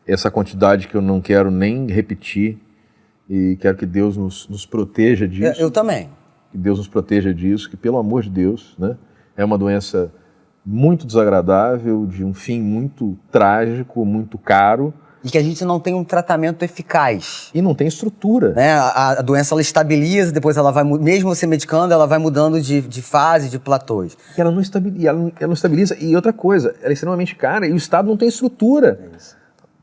essa quantidade que eu não quero nem repetir, e quero que Deus nos proteja disso. Eu também. Que Deus nos proteja disso, que pelo amor de Deus, né, é uma doença muito desagradável, de um fim muito trágico, muito caro. E que a gente não tem um tratamento eficaz. E não tem estrutura. Né? A doença, ela estabiliza, depois ela vai, mesmo você medicando, ela vai mudando de fase, de platôs. E ela não estabiliza. E outra coisa, ela é extremamente cara e o Estado não tem estrutura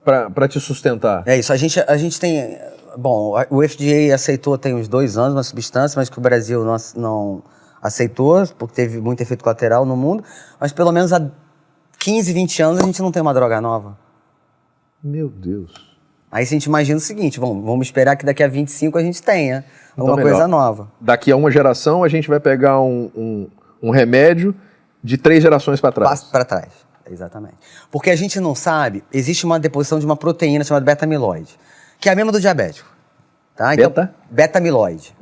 para te sustentar. É isso, a gente tem... Bom, o FDA aceitou tem uns 2 anos uma substância, mas que o Brasil não aceitou, porque teve muito efeito colateral no mundo, mas pelo menos há 15, 20 anos a gente não tem uma droga nova. Meu Deus. Aí a gente imagina o seguinte, vamos esperar que daqui a 25 a gente tenha alguma coisa nova. Daqui a uma geração a gente vai pegar um remédio de 3 gerações para trás. Para trás, exatamente. Porque a gente não sabe, existe uma deposição de uma proteína chamada beta-amiloide, que é a mesma do diabético. Tá? Então, beta-amiloide.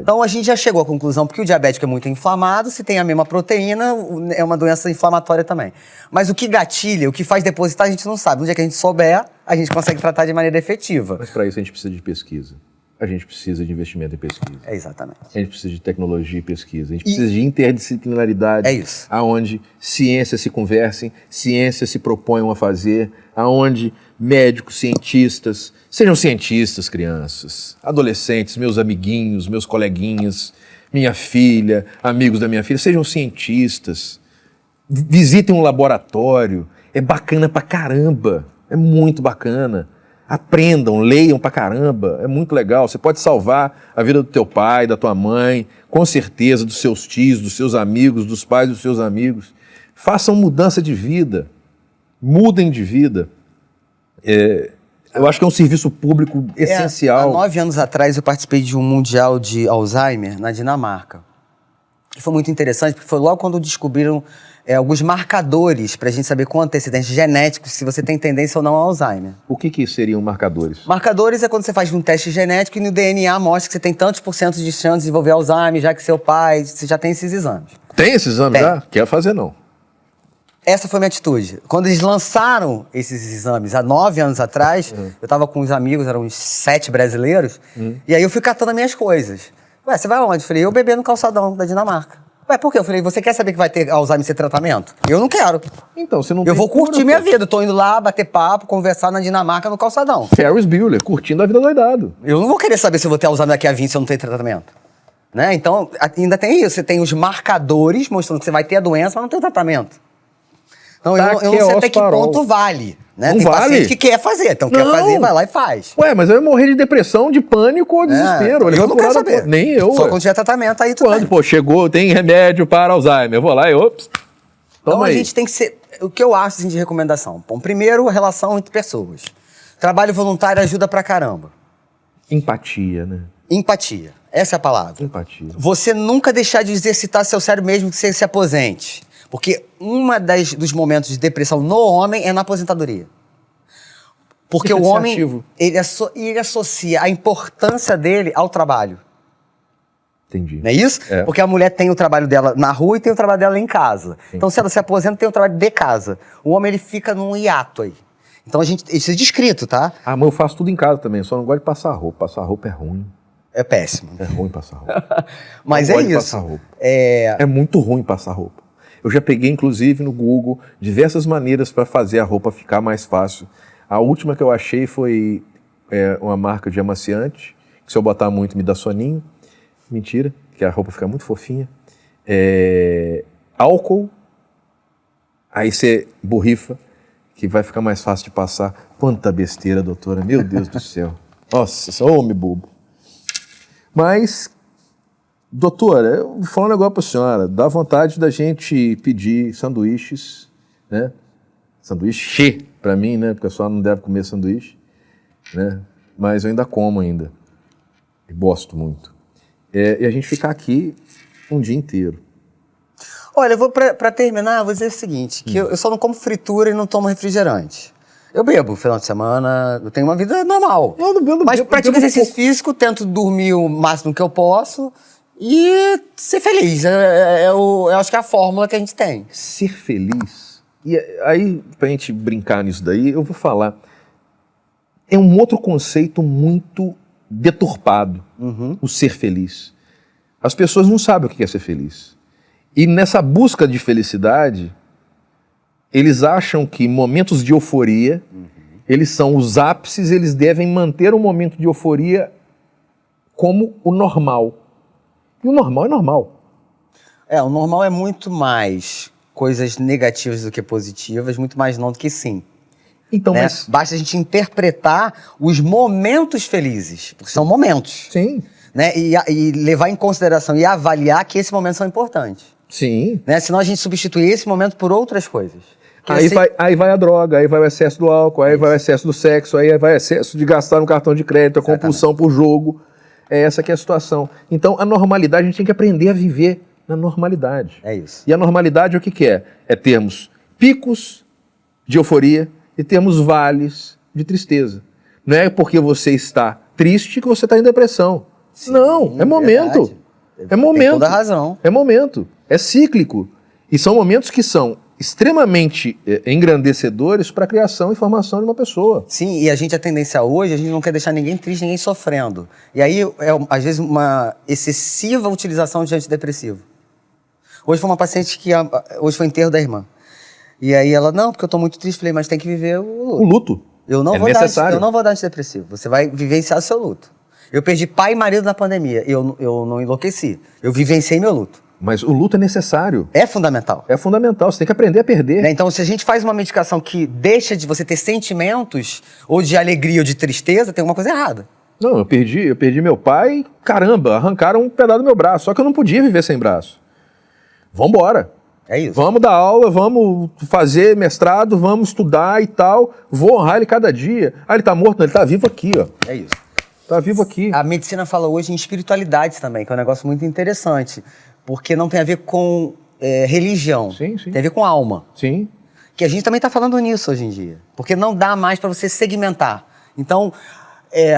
Então a gente já chegou à conclusão, porque o diabético é muito inflamado, se tem a mesma proteína, é uma doença inflamatória também. Mas o que gatilha, o que faz depositar, a gente não sabe. No dia que a gente souber, a gente consegue tratar de maneira efetiva. Mas para isso a gente precisa de pesquisa. A gente precisa de investimento em pesquisa. Exatamente. A gente precisa de tecnologia e pesquisa. A gente precisa de interdisciplinaridade. É isso. Aonde ciências se conversem, ciências se proponham a fazer, aonde médicos, cientistas, sejam cientistas, crianças, adolescentes, meus amiguinhos, meus coleguinhas, minha filha, amigos da minha filha, sejam cientistas, visitem um laboratório, é bacana pra caramba, é muito bacana. Aprendam, leiam pra caramba, é muito legal. Você pode salvar a vida do teu pai, da tua mãe, com certeza, dos seus tios, dos seus amigos, dos pais dos seus amigos. Façam mudança de vida, mudem de vida. Eu acho que é um serviço público essencial. Há 9 anos atrás eu participei de um mundial de Alzheimer na Dinamarca. E foi muito interessante, porque foi logo quando descobriram alguns marcadores para a gente saber com antecedência genético se você tem tendência ou não ao Alzheimer. O que seriam marcadores? Marcadores é quando você faz um teste genético e no DNA mostra que você tem tantos % de chance de desenvolver Alzheimer, já que seu pai, você já tem esses exames. Tem esses exames já? Quer fazer não. Essa foi a minha atitude. Quando eles lançaram esses exames, há 9 anos atrás, eu estava com uns amigos, eram uns 7 brasileiros, e aí eu fui catando as minhas coisas. Ué, você vai aonde? Eu falei, eu beber no calçadão da Dinamarca. Ué, por quê? Eu falei, você quer saber que vai ter Alzheimer sem tratamento? Eu não quero. Então, você não Eu vou curtir minha vida. Eu tô indo lá, bater papo, conversar na Dinamarca no calçadão. Ferris Bueller, curtindo a vida doidado. Eu não vou querer saber se eu vou ter Alzheimer daqui a 20 se eu não tenho tratamento. Né? Então, ainda tem isso. Você tem os marcadores mostrando que você vai ter a doença, mas não tem o tratamento. Então, eu não sei até que ponto vale. Né? Não Tem vale. paciente que quer fazer, então quer Não. fazer, vai lá e faz. Ué, mas eu ia morrer de depressão, de pânico ou desespero. Eu não quero saber. Nem eu. Só ué. quando tiver tratamento, aí tudo Quando, bem. pô, chegou, tem remédio para Alzheimer. Eu vou lá e, ops, Então toma a aí. gente tem que ser... O que eu acho assim, de recomendação? Bom, primeiro, a relação entre pessoas. Trabalho voluntário ajuda pra caramba. Empatia, né? Empatia. Essa é a palavra. Empatia. Você nunca deixar de exercitar seu cérebro mesmo que você se aposente. Porque dos momentos de depressão no homem é na aposentadoria. Porque Deixa o de ser homem, ativo. ele associa a importância dele ao trabalho. Entendi. Não é isso? É. Porque a mulher tem o trabalho dela na rua e tem o trabalho dela em casa. Sim. Então, se ela se aposenta, tem o trabalho de casa. O homem, ele fica num hiato aí. Então, isso é descrito, tá? Ah, mas eu faço tudo em casa também, só não gosto de passar roupa. Passar roupa é ruim. É péssimo. É ruim passar roupa. Mas não é gosto de isso. passar roupa. É muito ruim passar roupa. Eu já peguei, inclusive, no Google, diversas maneiras para fazer a roupa ficar mais fácil. A última que eu achei foi uma marca de amaciante, que se eu botar muito me dá soninho. Mentira, que a roupa fica muito fofinha. Álcool, aí você borrifa, que vai ficar mais fácil de passar. Quanta besteira, doutora, meu Deus do céu. Nossa, homem bobo. Mas, doutora, eu vou falar um negócio para a senhora. Dá vontade da gente pedir sanduíches, né? Sanduíche para mim, né? Porque a senhora não deve comer sanduíche, né? Mas eu ainda como ainda. E gosto muito. E a gente ficar aqui um dia inteiro. Olha, eu vou para terminar, eu vou dizer o seguinte, que eu só não como fritura e não tomo refrigerante. Eu bebo no final de semana, eu tenho uma vida normal. Eu não bebo, mas pratico exercício físico, tento dormir o máximo que eu posso e ser feliz. Eu acho que é a fórmula que a gente tem. Ser feliz. E aí, pra gente brincar nisso daí, eu vou falar. É um outro conceito muito deturpado, o ser feliz. As pessoas não sabem o que é ser feliz. E nessa busca de felicidade, eles acham que momentos de euforia, eles são os ápices, eles devem manter um momento de euforia como o normal. E o normal é normal. O normal é muito mais coisas negativas do que positivas, muito mais não do que sim. Então, né? mas... Basta a gente interpretar os momentos felizes, porque são momentos. Sim. Né? E levar em consideração e avaliar que esses momentos são importantes. Sim. Né? Senão a gente substitui esse momento por outras coisas. Aí vai a droga, aí vai o excesso do álcool, aí vai o excesso do sexo, aí vai o excesso de gastar no cartão de crédito, a compulsão por jogo. É essa que é a situação. Então, a normalidade, a gente tem que aprender a viver na normalidade. É isso. E a normalidade o que é? É termos picos de euforia e termos vales de tristeza. Não é porque você está triste que você está em depressão. Sim, não, é momento. Verdade. É momento. Tem toda a razão. É momento. É cíclico. E são momentos que são extremamente engrandecedores para a criação e formação de uma pessoa. Sim, e a tendência hoje, a gente não quer deixar ninguém triste, ninguém sofrendo. E aí, às vezes, uma excessiva utilização de antidepressivo. Hoje foi uma paciente que, hoje foi enterro da irmã. E aí ela, não, porque eu tô muito triste. Falei, mas tem que viver o luto. O luto. Eu não necessário. Eu não vou dar antidepressivo. Você vai vivenciar o seu luto. Eu perdi pai e marido na pandemia. Eu não enlouqueci. Eu vivenciei meu luto. Mas o luto é necessário. É fundamental. É fundamental. Você tem que aprender a perder. Né? Então, se a gente faz uma medicação que deixa de você ter sentimentos, ou de alegria ou de tristeza, tem alguma coisa errada. Não, eu perdi meu pai, caramba, arrancaram um pedaço do meu braço. Só que eu não podia viver sem braço. Vambora. É isso. Vamos dar aula, vamos fazer mestrado, vamos estudar e tal. Vou honrar ele cada dia. Ah, ele tá morto? Não, ele tá vivo aqui, ó. É isso. Tá vivo aqui. A medicina fala hoje em espiritualidade também, que é um negócio muito interessante. Porque não tem a ver com religião. Sim, sim. Tem a ver com alma. Sim. Que a gente também está falando nisso hoje em dia. Porque não dá mais para você segmentar. Então,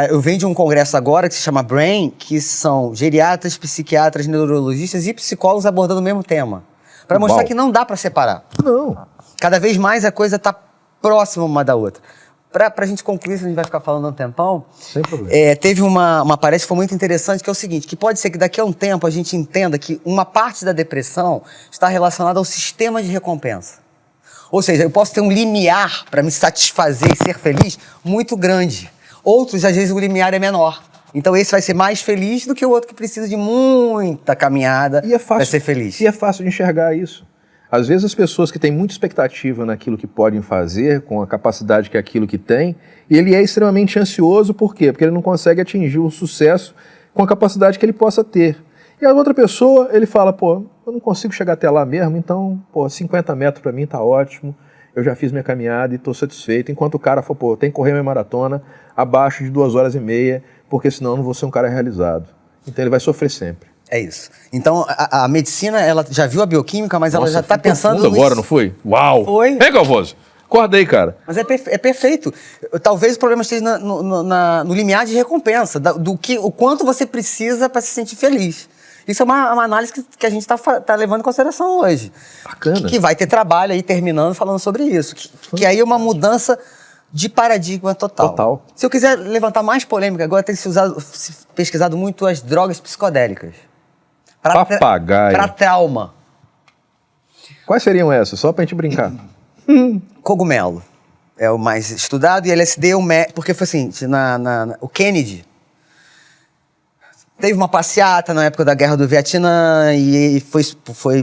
eu venho de um congresso agora que se chama Brain, que são geriatras, psiquiatras, neurologistas e psicólogos abordando o mesmo tema. Para mostrar que não dá para separar. Não. Cada vez mais a coisa está próxima uma da outra. Para a gente concluir, se a gente vai ficar falando um tempão... Sem problema. Teve uma palestra que foi muito interessante, que é o seguinte, que pode ser que daqui a um tempo a gente entenda que uma parte da depressão está relacionada ao sistema de recompensa. Ou seja, eu posso ter um limiar para me satisfazer e ser feliz muito grande. Outros, às vezes, o limiar é menor. Então esse vai ser mais feliz do que o outro que precisa de muita caminhada para ser feliz. E é fácil de enxergar isso. Às vezes as pessoas que têm muita expectativa naquilo que podem fazer, com a capacidade que é aquilo que tem, e ele é extremamente ansioso, por quê? Porque ele não consegue atingir o sucesso com a capacidade que ele possa ter. E a outra pessoa, ele fala, pô, eu não consigo chegar até lá mesmo, então, pô, 50 metros para mim tá ótimo, eu já fiz minha caminhada e estou satisfeito, enquanto o cara fala, pô, tem que correr minha maratona abaixo de 2h30, porque senão eu não vou ser um cara realizado. Então ele vai sofrer sempre. É isso. Então, a medicina, ela já viu a bioquímica, mas ela já está pensando agora, não foi? Uau! Foi. É, Galvoso? Acorda aí, cara. Mas é perfeito. Talvez o problema esteja no limiar de recompensa, o quanto você precisa para se sentir feliz. Isso é uma análise que a gente tá levando em consideração hoje. Bacana. Que vai ter trabalho aí terminando falando sobre isso. Que aí é uma mudança de paradigma total. Total. Se eu quiser levantar mais polêmica, agora tem se pesquisado muito as drogas psicodélicas. Papagaio. Para trauma. Quais seriam essas? Só pra gente brincar. Cogumelo. É o mais estudado. E LSD é porque foi assim, o Kennedy teve uma passeata na época da Guerra do Vietnã e foi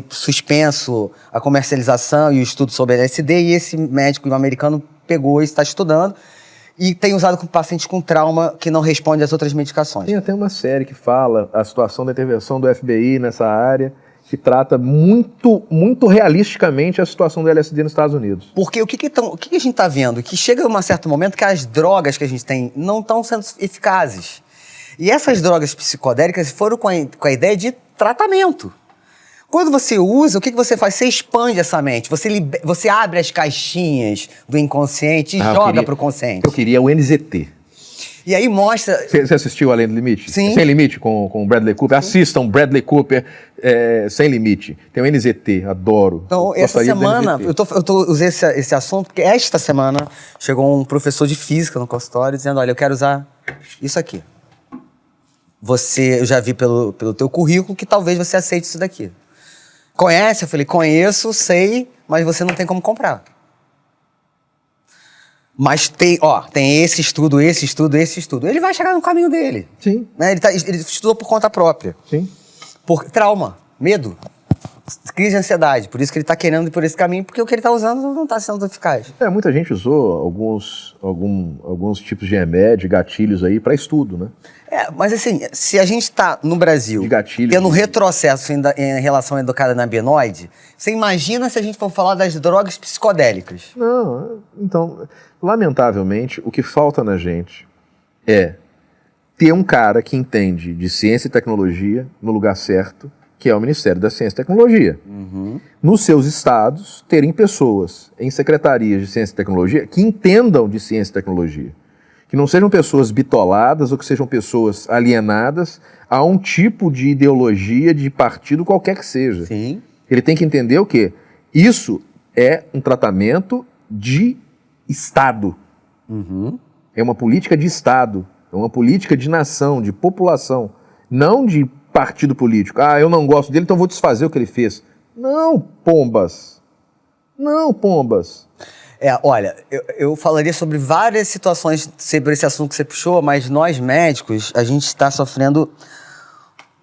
suspenso a comercialização e o estudo sobre LSD, e esse médico americano pegou e está estudando e tem usado com pacientes com trauma que não responde às outras medicações. Tem até uma série que fala a situação da intervenção do FBI nessa área, que trata muito, muito realisticamente a situação do LSD nos Estados Unidos. Porque o que a gente está vendo? Que chega um certo momento que as drogas que a gente tem não estão sendo eficazes. E essas drogas psicodélicas foram com a ideia de tratamento. Quando você usa, o que você faz? Você expande essa mente, você abre as caixinhas do inconsciente e joga para o consciente. Eu queria o NZT. E aí mostra... Você assistiu Além do Limite? Sim. Sem Limite, com o Bradley Cooper? Sim. Assistam Bradley Cooper Sem Limite. Tem o NZT, adoro. Então, essa semana, eu usei esse assunto, porque esta semana chegou um professor de física no consultório dizendo, olha, eu quero usar isso aqui. Eu já vi pelo teu currículo que talvez você aceite isso daqui. Conhece? Eu falei, conheço, sei, mas você não tem como comprar. Mas tem esse estudo. Ele vai chegar no caminho dele. Sim. Né? Ele estudou por conta própria. Sim. Por trauma, medo, crise de ansiedade. Por isso que ele está querendo ir por esse caminho, porque o que ele está usando não está sendo eficaz. Muita gente usou alguns tipos de remédio, gatilhos aí para estudo, né? Mas assim, se a gente está no Brasil tendo um retrocesso em relação à endocannabinoide, você imagina se a gente for falar das drogas psicodélicas? Não, então, lamentavelmente, o que falta na gente é ter um cara que entende de ciência e tecnologia no lugar certo, que é o Ministério da Ciência e Tecnologia. Uhum. Nos seus estados, terem pessoas em secretarias de ciência e tecnologia que entendam de ciência e tecnologia. Que não sejam pessoas bitoladas ou que sejam pessoas alienadas a um tipo de ideologia, de partido, qualquer que seja. Sim. Ele tem que entender o quê? Isso é um tratamento de Estado. Uhum. É uma política de Estado, é uma política de nação, de população, não de partido político. Eu não gosto dele, então vou desfazer o que ele fez. Não, pombas. Não, pombas. Olha, eu falaria sobre várias situações sobre esse assunto que você puxou, mas nós médicos, a gente está sofrendo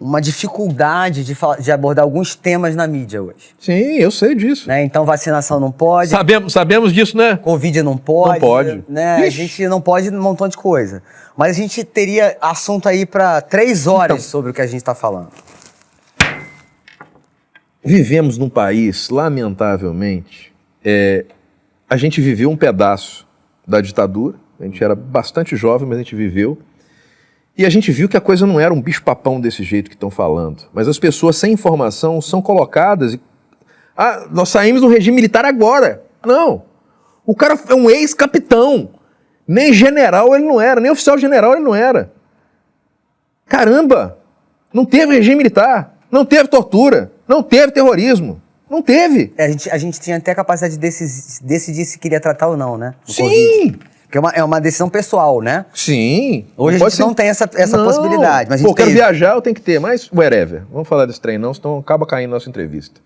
uma dificuldade de abordar alguns temas na mídia hoje. Sim, eu sei disso. Né? Então, vacinação não pode. Sabemos disso, né? Covid não pode. Não pode. Né? A gente não pode um montão de coisa. Mas a gente teria assunto aí para 3 horas sobre o que a gente está falando. Vivemos num país, lamentavelmente, a gente viveu um pedaço da ditadura, a gente era bastante jovem, mas a gente viveu, e a gente viu que a coisa não era um bicho-papão desse jeito que estão falando, mas as pessoas sem informação são colocadas e... nós saímos do regime militar agora. Não, o cara é um ex-capitão, nem general ele não era, nem oficial general ele não era. Caramba, não teve regime militar, não teve tortura, não teve terrorismo. Não teve. A gente tinha até a capacidade de decidir se queria tratar ou não, né? Sim. COVID. Porque é uma decisão pessoal, né? Sim. Hoje a gente não tem essa possibilidade. Mas a gente quero viajar, eu tenho que ter, mas whatever. Vamos falar desse trem não, senão acaba caindo nossa entrevista.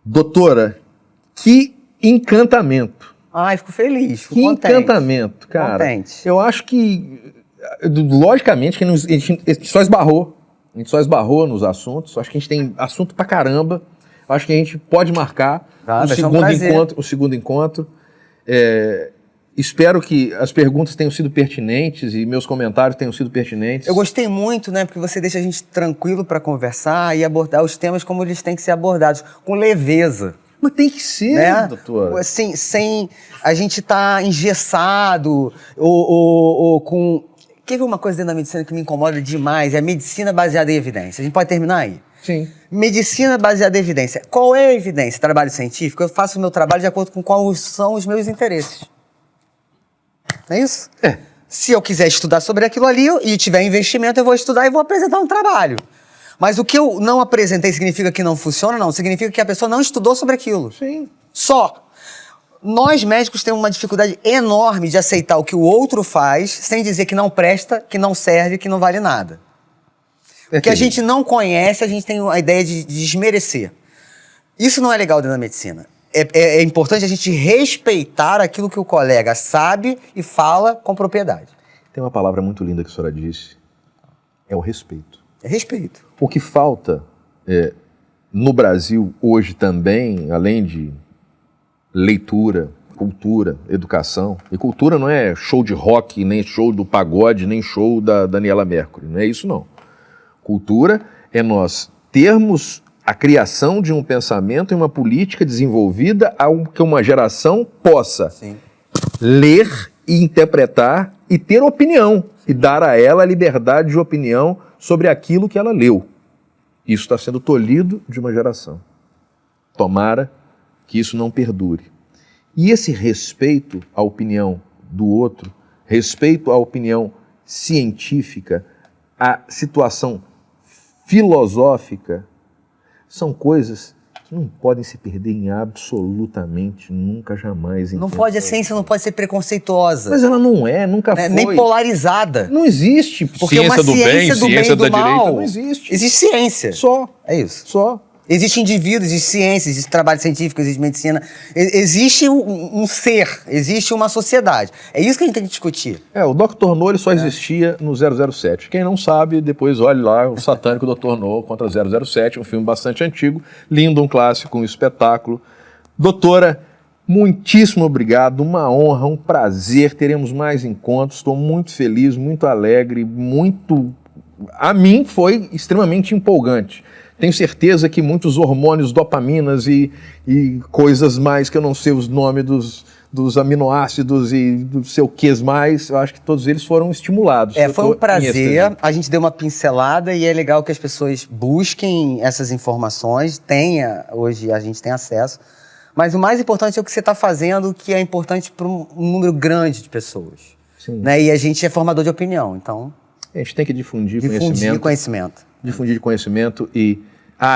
Doutora, que encantamento. Fico feliz, fico contente. Que encantamento, cara. Contente. Eu acho que, logicamente, que a gente só esbarrou. A gente só esbarrou nos assuntos. Acho que a gente tem assunto pra caramba. Acho que a gente pode marcar o segundo encontro. Espero que as perguntas tenham sido pertinentes e meus comentários tenham sido pertinentes. Eu gostei muito, né? Porque você deixa a gente tranquilo para conversar e abordar os temas como eles têm que ser abordados, com leveza. Mas tem que ser, né, doutora? Assim, sem a gente estar engessado ou com... Quer ver uma coisa dentro da medicina que me incomoda demais? É a medicina baseada em evidência. A gente pode terminar aí? Sim. Medicina baseada em evidência. Qual é a evidência? Trabalho científico? Eu faço o meu trabalho de acordo com quais são os meus interesses. Não é isso? Se eu quiser estudar sobre aquilo ali e tiver investimento, eu vou estudar e vou apresentar um trabalho. Mas o que eu não apresentei significa que não funciona? Não. Significa que a pessoa não estudou sobre aquilo. Sim. Só. Nós, médicos, temos uma dificuldade enorme de aceitar o que o outro faz sem dizer que não presta, que não serve, que não vale nada. O que a gente não conhece, a gente tem a ideia de desmerecer. Isso não é legal dentro da medicina. É importante a gente respeitar aquilo que o colega sabe e fala com propriedade. Tem uma palavra muito linda que a senhora disse, é o respeito. É respeito. O que falta no Brasil hoje também, além de leitura, cultura, educação, e cultura não é show de rock, nem show do pagode, nem show da Daniela Mercury, não é isso não. Cultura é nós termos a criação de um pensamento e uma política desenvolvida que uma geração possa ler e interpretar e ter opinião e dar a ela a liberdade de opinião sobre aquilo que ela leu. Isso está sendo tolhido de uma geração. Tomara que isso não perdure. E esse respeito à opinião do outro, respeito à opinião científica, à situação filosófica, são coisas que não podem se perder em absolutamente nunca, jamais. Não pode, a ciência não pode ser preconceituosa. Mas ela não é, nunca foi. Nem polarizada. Não existe. Porque ciência do bem, ciência da direita, não existe. Existe ciência. Só. É isso. Só. Existe indivíduos, existe ciência, existe trabalho científico, existe medicina. Existe um ser, existe uma sociedade. É isso que a gente tem que discutir. O Dr. No só existia no 007. Quem não sabe, depois olhe lá o Satânico Dr. No contra 007, um filme bastante antigo, lindo, um clássico, um espetáculo. Doutora, muitíssimo obrigado, uma honra, um prazer, teremos mais encontros, estou muito feliz, muito alegre, a mim foi extremamente empolgante. Tenho certeza que muitos hormônios, dopaminas e coisas mais que eu não sei os nomes dos aminoácidos e do seu quês mais, eu acho que todos eles foram estimulados. Foi um prazer, a gente deu uma pincelada e é legal que as pessoas busquem essas informações, hoje a gente tem acesso, mas o mais importante é o que você está fazendo, que é importante para um número grande de pessoas. Sim. Né? E a gente é formador de opinião, então... A gente tem que difundir conhecimento. Difundir conhecimento e...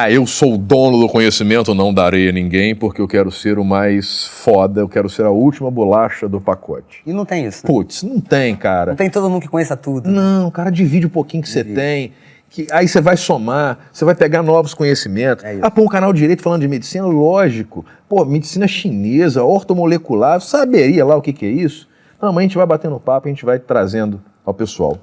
eu sou o dono do conhecimento, não darei a ninguém, porque eu quero ser o mais foda, eu quero ser a última bolacha do pacote. E não tem isso, né? Putz, não tem, cara. Não tem todo mundo que conheça tudo. Não, cara, divide um pouquinho que você tem, aí você vai somar, você vai pegar novos conhecimentos. Um canal de direito falando de medicina, lógico. Medicina chinesa, ortomolecular, saberia lá o que é isso? Não, mas a gente vai batendo papo, a gente vai trazendo ao pessoal.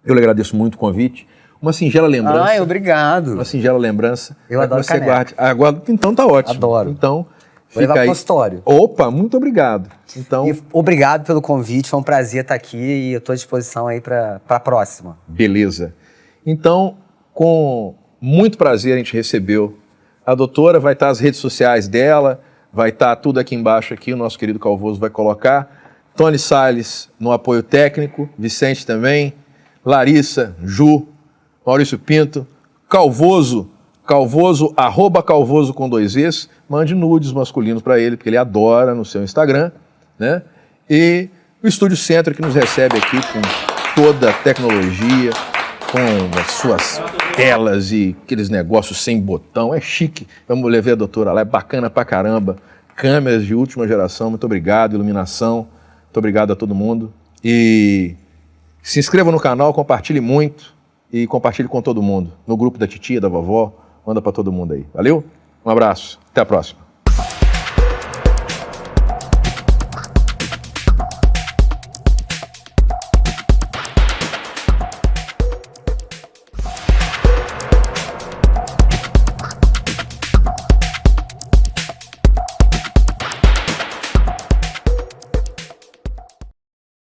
Eu lhe agradeço muito o convite. Uma singela lembrança. Obrigado. Uma singela lembrança. Eu adoro você guarde. Agora, então tá ótimo. Adoro. Então, vou levar pro consultório. Opa, muito obrigado. Então, obrigado pelo convite, foi um prazer estar aqui e eu estou à disposição aí para a próxima. Beleza. Então, com muito prazer a gente recebeu a doutora, vai estar as redes sociais dela, vai estar tudo aqui embaixo, aqui, o nosso querido Calvoso vai colocar. Tony Salles no apoio técnico, Vicente também, Larissa, Ju, Maurício Pinto, Calvoso, @Calvoso com 2 Es, mande nudes masculinos para ele, porque ele adora no seu Instagram, né? E o Estúdio Centro que nos recebe aqui com toda a tecnologia, com as suas telas e aqueles negócios sem botão, é chique. Vamos levar a doutora lá, é bacana pra caramba. Câmeras de última geração, muito obrigado, iluminação, muito obrigado a todo mundo. E se inscreva no canal, compartilhe muito e compartilhe com todo mundo. No grupo da titia, da vovó, manda para todo mundo aí. Valeu? Um abraço, até a próxima.